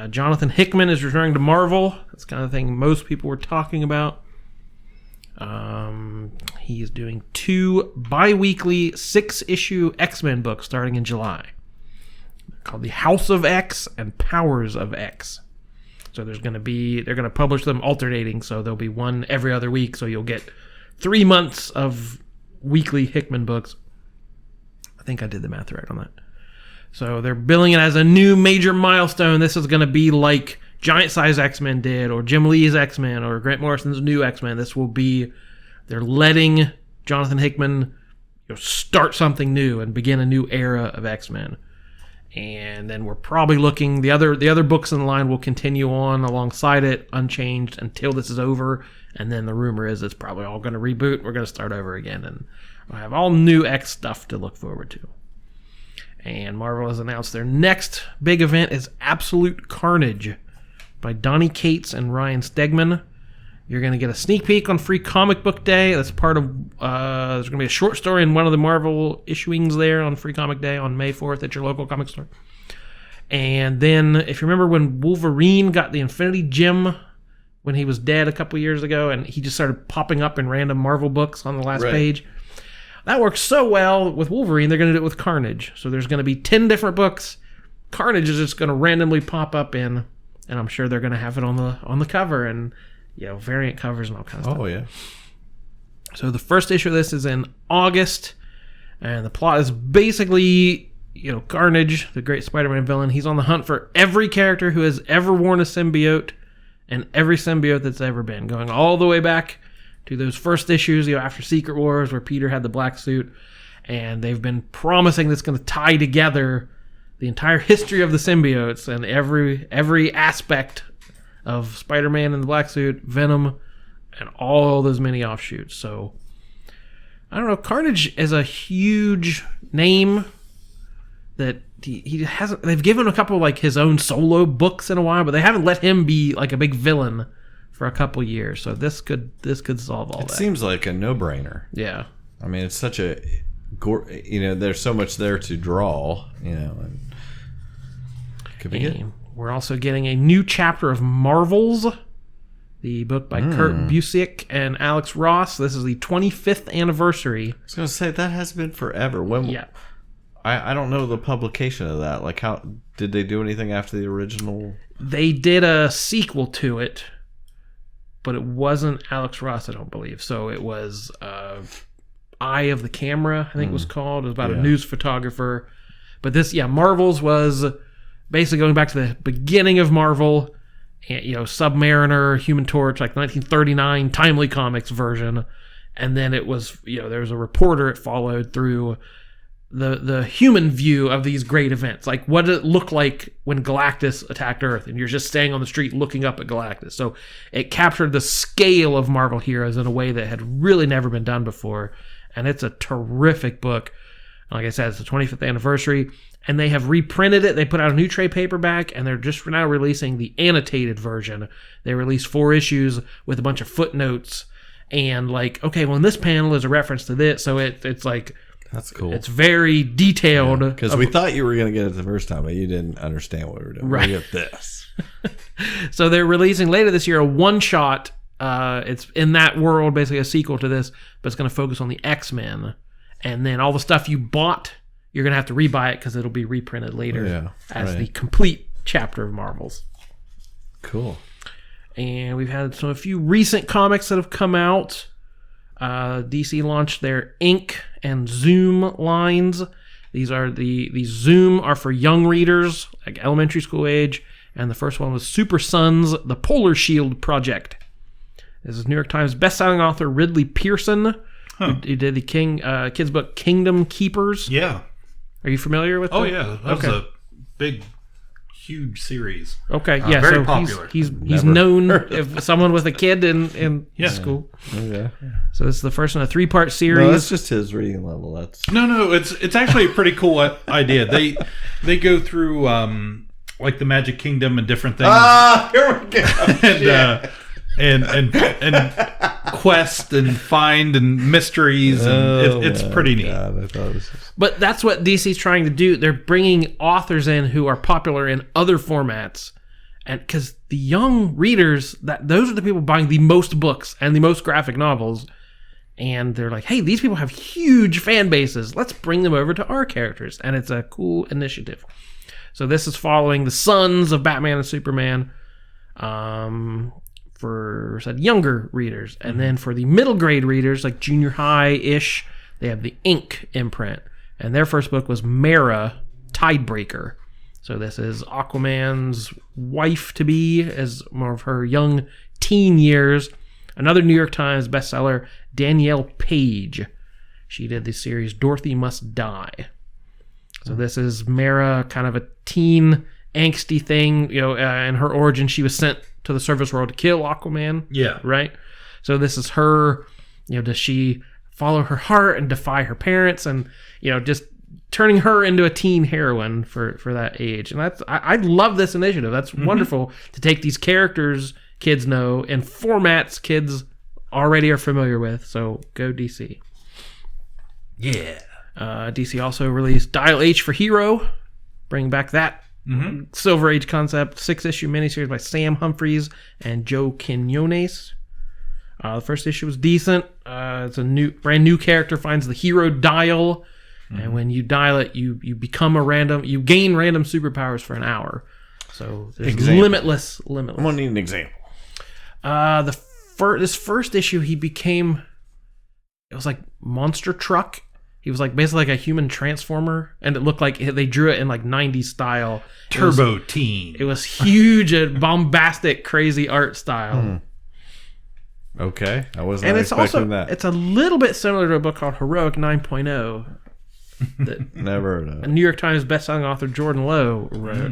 Jonathan Hickman is returning to Marvel. That's kind of the thing most people were talking about. He is doing 2 bi-weekly 6-issue X-Men books starting in July. They're called The House of X and Powers of X. So they're going to publish them alternating, so there'll be one every other week, so you'll get 3 months of weekly Hickman books. I think I did the math right on that. So they're billing it as a new major milestone. This is going to be like Giant Size X-Men did, or Jim Lee's X-Men, or Grant Morrison's new X-Men. This will be, they're letting Jonathan Hickman start something new and begin a new era of X-Men. And then we're probably looking, the other books in the line will continue on alongside it, unchanged, until this is over. And then the rumor is it's probably all going to reboot. We're going to start over again, and we'll have all new X stuff to look forward to. And Marvel has announced their next big event is Absolute Carnage by Donny Cates and Ryan Stegman. You're going to get a sneak peek on Free Comic Book Day. That's part of, there's going to be a short story in one of the Marvel issuings there on Free Comic Day on May 4th at your local comic store. And then, if you remember when Wolverine got the Infinity Gem when he was dead a couple years ago, and he just started popping up in random Marvel books on the last page. That works so well with Wolverine, they're going to do it with Carnage. So there's going to be 10 different books. Carnage is just going to randomly pop up in, and I'm sure they're going to have it on the cover and variant covers and all kinds of stuff. Oh yeah. So the first issue of this is in August, and the plot is basically Carnage, the great Spider-Man villain. He's on the hunt for every character who has ever worn a symbiote and every symbiote that's ever been, going all the way back to those first issues, after Secret Wars, where Peter had the black suit, and they've been promising that's going to tie together the entire history of the symbiotes and every aspect of Spider-Man in the black suit, Venom, and all those many offshoots. So, I don't know, Carnage is a huge name that he hasn't. They've given a couple his own solo books in a while, but they haven't let him be a big villain for a couple years. So this could solve all that. It seems like a no-brainer. Yeah. I mean, it's such a there's so much there to draw, and could be good. We're also getting a new chapter of Marvels, the book by Kurt Busiek and Alex Ross. This is the 25th anniversary. I was going to say, that has been forever. Yeah. I don't know the publication of that. How did they do anything after the original? They did a sequel to it, but it wasn't Alex Ross, I don't believe. So it was Eye of the Camera, I think it was called. It was about a news photographer. But this, Marvels was basically going back to the beginning of Marvel, Submariner, Human Torch, 1939 Timely Comics version. And then it was, there was a reporter it followed through the human view of these great events. What did it look like when Galactus attacked Earth? And you're just staying on the street looking up at Galactus. So it captured the scale of Marvel heroes in a way that had really never been done before. And it's a terrific book. Like I said, it's the 25th anniversary. And they have reprinted it. They put out a new trade paperback, and they're just now releasing the annotated version. They released 4 issues with a bunch of footnotes. And in this panel is a reference to this. So it's that's cool. It's very detailed. Because we thought you were going to get it the first time, but you didn't understand what we were doing. Right. We get this. So they're releasing later this year a one-shot. It's in that world, basically a sequel to this, but it's going to focus on the X-Men. And then all the stuff you bought, you're going to have to rebuy it because it'll be reprinted later as the complete chapter of Marvels. Cool. And we've had a few recent comics that have come out. DC launched their Ink and Zoom lines. These are the Zoom are for young readers, elementary school age, and the first one was Super Sons: The Polar Shield Project. This is New York Times bestselling author Ridley Pearson, who did the kids book Kingdom Keepers. Yeah. Are you familiar with that? Oh yeah, that was a big, huge series. Okay, very so popular. He's known if someone with a kid in school. Okay. So this is the first in a 3-part series. No, that's just his reading level. No, it's actually a pretty cool idea. They go through like the Magic Kingdom and different things. Here we go. and quest and find and mysteries, and it's pretty neat. I thought it was But that's what DC's trying to do. They're bringing authors in who are popular in other formats, and because the young readers, those are the people buying the most books and the most graphic novels, and they're like, hey, these people have huge fan bases. Let's bring them over to our characters, and it's a cool initiative. So this is following the sons of Batman and Superman, for younger readers, and then for the middle grade readers, like junior high-ish, they have the Ink imprint, and their first book was Mara Tidebreaker. So this is Aquaman's wife-to-be as more of her young teen years. Another New York Times bestseller, Danielle Page. She did the series Dorothy Must Die. So this is Mara, kind of a teen angsty thing. In her origin, she was sent to the surface world to kill Aquaman. Yeah. Right? So this is her, does she follow her heart and defy her parents, and, just turning her into a teen heroine for that age. And I love this initiative. That's wonderful to take these characters kids know in formats kids already are familiar with. So go DC. Yeah. DC also released Dial H for Hero, bring back that Silver Age concept, 6-issue miniseries by Sam Humphries and Joe Quinones. The first issue was decent. It's a brand new character finds the hero dial, and when you dial it, you become you gain random superpowers for an hour. So there's limitless. I'm gonna need an example. This first issue, he became, it was like Monster Truck. He was like basically like a human transformer, and it looked like they drew it in like 90s style. Turbo Teen. It was huge and bombastic, crazy art style. Okay, I wasn't expecting that. It's a little bit similar to a book called Heroic 9.0 that never heard of. A New York Times bestselling author Jordan Lowe wrote.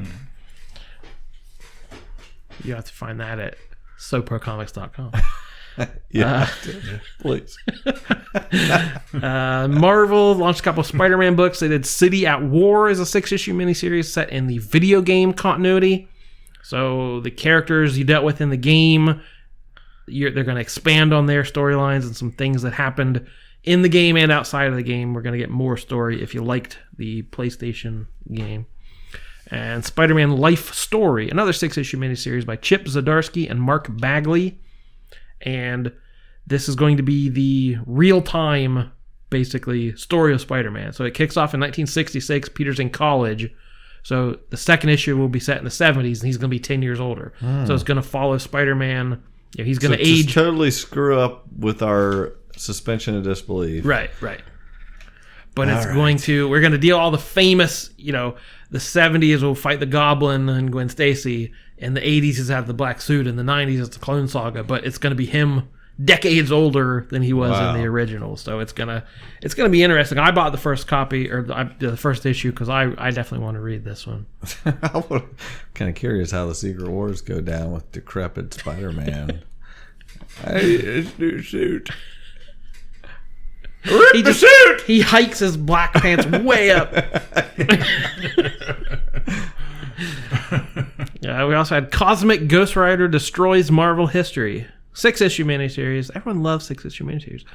You have to find that at soprocomics.com. Yeah, please. Marvel launched a couple of Spider-Man books. They did City at War as a 6-issue miniseries set in the video game continuity. So the characters you dealt with in the game, they're going to expand on their storylines and some things that happened in the game and outside of the game. We're going to get more story if you liked the PlayStation game. And Spider-Man Life Story, another 6-issue miniseries by Chip Zdarsky and Mark Bagley. And this is going to be the real-time, basically, story of Spider-Man. So it kicks off in 1966. Peter's in college. So the second issue will be set in the 70s, and he's going to be 10 years older. So it's going to follow Spider-Man. He's going to age. Totally screw up with our suspension of disbelief. Right. But we're going to deal all the famous, the 70s will fight the Goblin and Gwen Stacy. In the 80s is have the black suit. In the 90s it's the Clone Saga. But it's going to be him decades older than he was in the original. So it's gonna be interesting. I bought the first copy or the first issue because I definitely want to read this one. I'm kind of curious how the Secret Wars go down with decrepit Spider-Man. His new suit. He hikes his black pants way up. We also had Cosmic Ghost Rider Destroys Marvel History. 6-issue miniseries. Everyone loves 6-issue miniseries.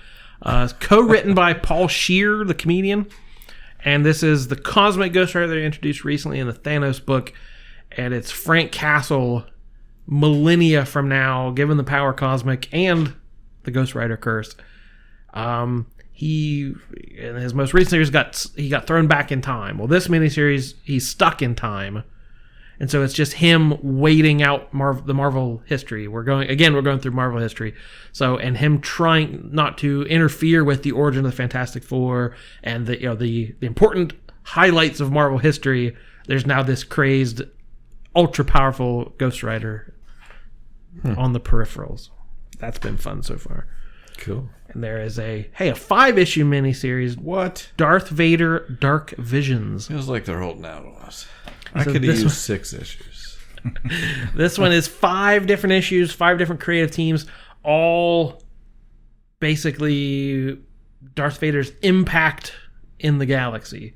Co-written by Paul Scheer, the comedian. And this is the Cosmic Ghost Rider they introduced recently in the Thanos book. And it's Frank Castle, millennia from now, given the power cosmic and the Ghost Rider curse. He, in his most recent series, he got thrown back in time. Well, this miniseries, he's stuck in time. And so it's just him waiting out the Marvel history. We're going through Marvel history. So, and him trying not to interfere with the origin of the Fantastic Four and the important highlights of Marvel history. There's now this crazed, ultra powerful Ghost Rider on the peripherals. That's been fun so far. Cool. And there is a 5-issue miniseries. What? Darth Vader Dark Visions. Feels like they're holding out on us. I could have used 6 issues. This one is 5 different issues, 5 different creative teams, all basically Darth Vader's impact in the galaxy.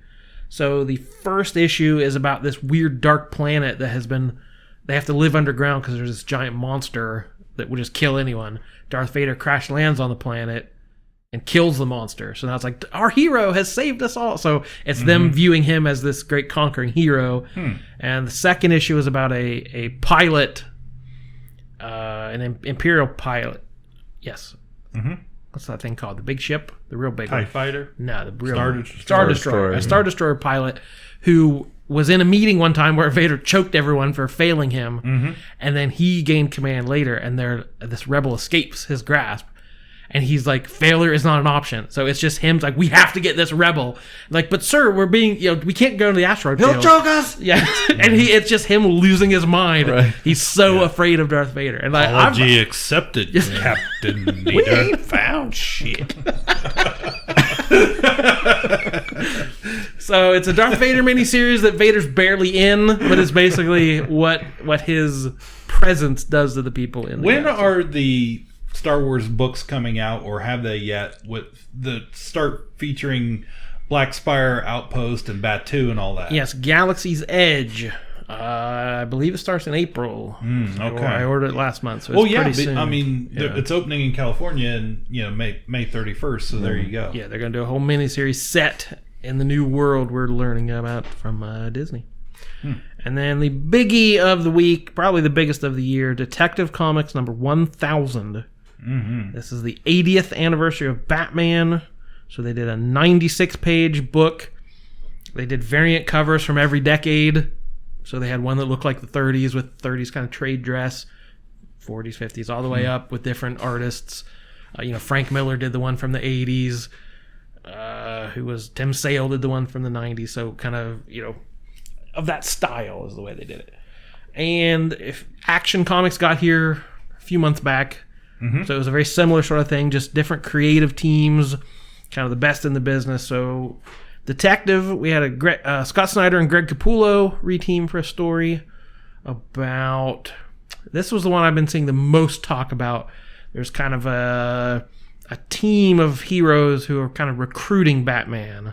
So the first issue is about this weird dark planet that has been... They have to live underground because there's this giant monster that will just kill anyone. Darth Vader crash lands on the planet and kills the monster. So now it's like, our hero has saved us all. So it's them viewing him as this great conquering hero. And the second issue is about a pilot, an Imperial pilot. Yes. What's that thing called? The big ship? The real big one. TIE Fighter? No, the real Star Destroyer. A Star Destroyer pilot who was in a meeting one time where Vader choked everyone for failing him, and then he gained command later, and this rebel escapes his grasp, and he's like, failure is not an option. So it's just him like, we have to get this rebel. Like, but sir, we're being, we can't go to the asteroid field. He'll choke us. Yeah, and it's just him losing his mind. Right. He's so afraid of Darth Vader. And like, apology accepted, Captain Leader. We ain't found shit. So it's a Darth Vader miniseries that Vader's barely in, but it's basically what his presence does to the people in. When are the Star Wars books coming out, or have they yet? With the start featuring Black Spire, Outpost, and Batuu and all that. Yes, Galaxy's Edge. I believe it starts in April. Okay, I ordered it last month, so it's pretty soon. I mean, it's opening in California in May 31st. So there you go. Yeah, they're going to do a whole miniseries set in the new world we're learning about from Disney. And then the biggie of the week, probably the biggest of the year, Detective Comics number 1000. This is the 80th anniversary of Batman. So they did a 96-page book. They did variant covers from every decade. So they had one that looked like the 30s with 30s kind of trade dress, 40s, 50s, all the way up with different artists. Frank Miller did the one from the 80s. Who was Tim Sale did the one from the 90s. So kind of, of that style is the way they did it. And if Action Comics got here a few months back. So it was a very similar sort of thing, just different creative teams, kind of the best in the business. So Detective, we had a Scott Snyder and Greg Capullo reteam for a story about... This was the one I've been seeing the most talk about. There's kind of a team of heroes who are kind of recruiting Batman.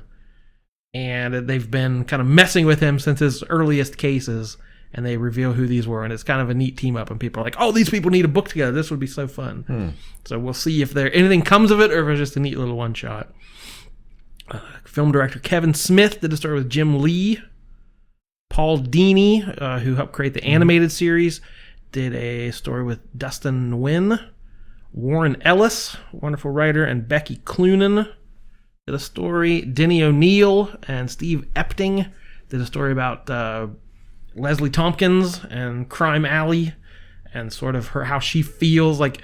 And they've been kind of messing with him since his earliest cases. And they reveal who these were, and it's kind of a neat team up. And people are like, "Oh, these people need a book together. This would be so fun." So we'll see if anything comes of it, or if it's just a neat little one shot. Film director Kevin Smith did a story with Jim Lee. Paul Dini, who helped create the animated series, did a story with Dustin Nguyen. Warren Ellis, wonderful writer, and Becky Cloonan did a story. Denny O'Neil and Steve Epting did a story about Leslie Tompkins and Crime Alley, and sort of how she feels, like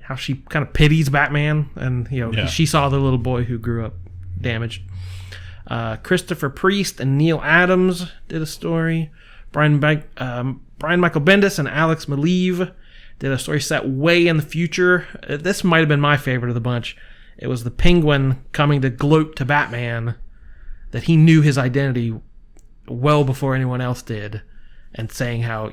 how she kind of pities Batman, and she saw the little boy who grew up damaged. Christopher Priest and Neil Adams did a story. Brian Michael Bendis and Alex Maleev did a story set way in the future. This might have been my favorite of the bunch. It was the Penguin coming to gloat to Batman that he knew his identity well before anyone else did, and saying how,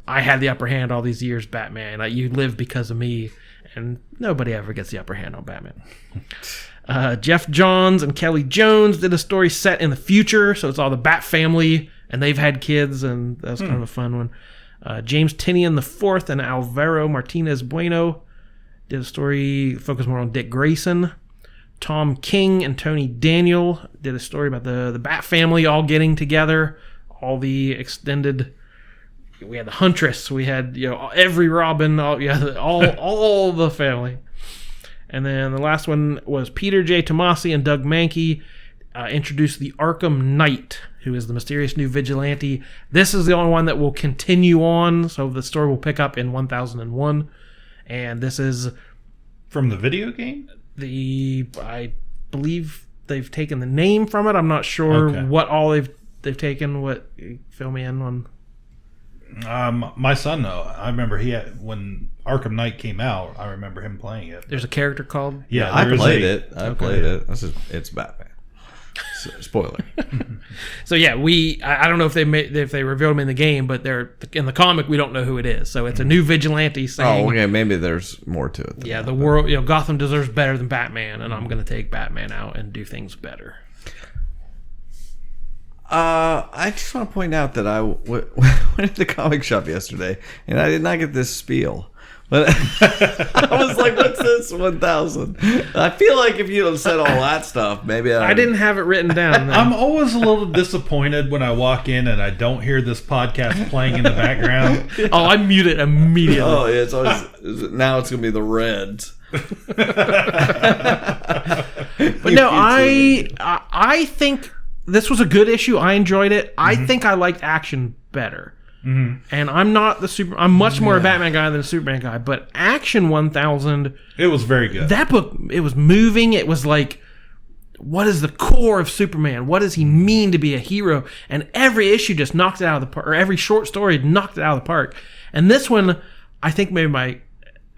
I had the upper hand all these years, Batman. You live because of me, and nobody ever gets the upper hand on Batman. Jeff Johns and Kelly Jones did a story set in the future, so it's all the Bat family, and they've had kids, and that was kind of a fun one. James Tinian IV and Alvaro Martinez Bueno did a story focused more on Dick Grayson. Tom King and Tony Daniel did a story about the Bat family all getting together, all the extended. We had the Huntress, we had every Robin, all the family, and then the last one was Peter J. Tomasi and Doug Mankey introduced the Arkham Knight, who is the mysterious new vigilante. This is the only one that will continue on, so the story will pick up in 1001, and this is from the video game. I believe they've taken the name from it. I'm not sure what all they've taken. What, fill me in on? My son, though, I remember when Arkham Knight came out, I remember him playing it. There's a character called... Yeah, I played it. It's Batman. Spoiler. So yeah, I don't know if they revealed him in the game, but they're in the comic. We don't know who it is. So it's a new vigilante saying, "Oh, okay, maybe there's more to it." Yeah, the world, Gotham deserves better than Batman, and I'm going to take Batman out and do things better. I just want to point out that I went to the comic shop yesterday, and I did not get this spiel. But I was like, what's this 1,000? I feel like if you had said all that stuff, maybe I didn't have it written down. No. I'm always a little disappointed when I walk in and I don't hear this podcast playing in the background. Oh, I mute it immediately. Oh, yeah, it's always, now it's going to be the Reds. But no, I think this was a good issue. I enjoyed it. I think I liked Action better. Mm-hmm. And I'm much more a Batman guy than a Superman guy, but Action 1000, it was very good. That book, it was moving. It was like, what is the core of Superman? What does he mean to be a hero? And every issue just knocked it out of the park, or every short story knocked it out of the park. And this one, I think maybe my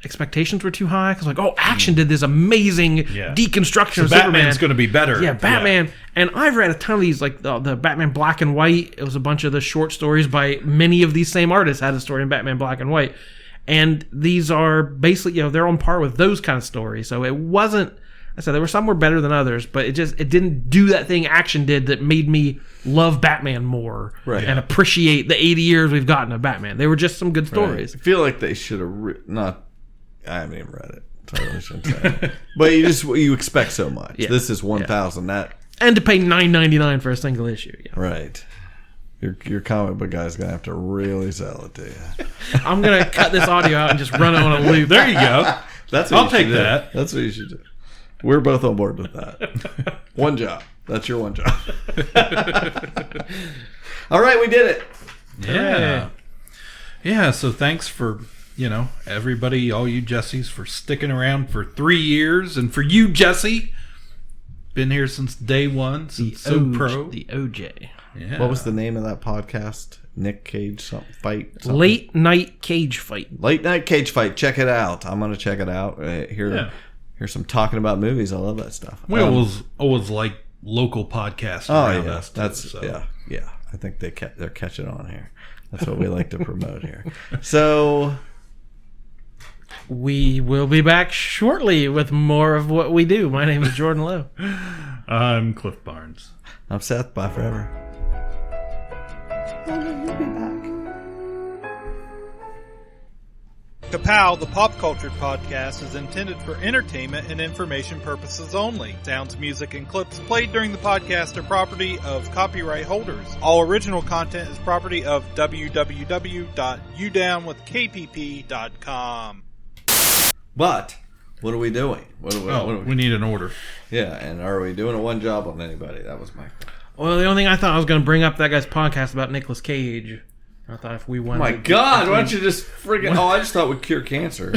expectations were too high, because Action did this amazing deconstruction of Superman. Batman's going to be better. Yeah, Batman. Yeah. And I've read a ton of these, like the Batman Black and White. It was a bunch of the short stories by many of these same artists had a story in Batman Black and White. And these are basically, they're on par with those kind of stories. So it wasn't, I said there were some were better than others, but it didn't do that thing Action did that made me love Batman more and appreciate the 80 years we've gotten of Batman. They were just some good stories. Right. I feel like they should have I haven't even read it. Totally shouldn't say. But you expect so much. Yeah. This is 1,000. That and to pay $9.99 for a single issue. Yeah. Right. Your comic book guy's gonna have to really sell it to you. I'm gonna cut this audio out and just run it on a loop. There you go. I'll take that. That's what you should do. We're both on board with that. One job. That's your one job. All right, we did it. Yeah. Yeah. So thanks for. Everybody, all you Jessies, for sticking around for 3 years. And for you, Jesse, been here since day one, since So Pro. The OJ. Yeah. What was the name of that podcast? Nick Cage fight? Something? Late Night Cage Fight. Late Night Cage Fight. Check it out. I'm going to check it out. Hear some talking about movies. I love that stuff. We always like local podcasts around us. Too, yeah. I think they're catching on here. That's what we like to promote here. So... we will be back shortly with more of what we do. My name is Jordan Lowe. I'm Cliff Barnes. I'm Seth. Bye forever. You'll be back. Ka-Pow, the pop culture podcast, is intended for entertainment and information purposes only. Sounds, music, and clips played during the podcast are property of copyright holders. All original content is property of www.udownwithkpp.com. But what are we doing? We need an order. Yeah, and are we doing a one job on anybody? That was my question. Well, the only thing I thought I was going to bring up that guy's podcast about Nicolas Cage. I thought if we wanted... Oh my God, why don't you just friggin'... I just thought we'd cure cancer.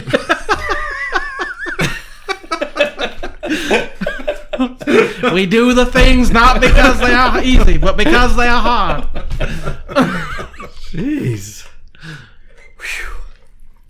We do the things not because they are easy, but because they are hard. Jeez.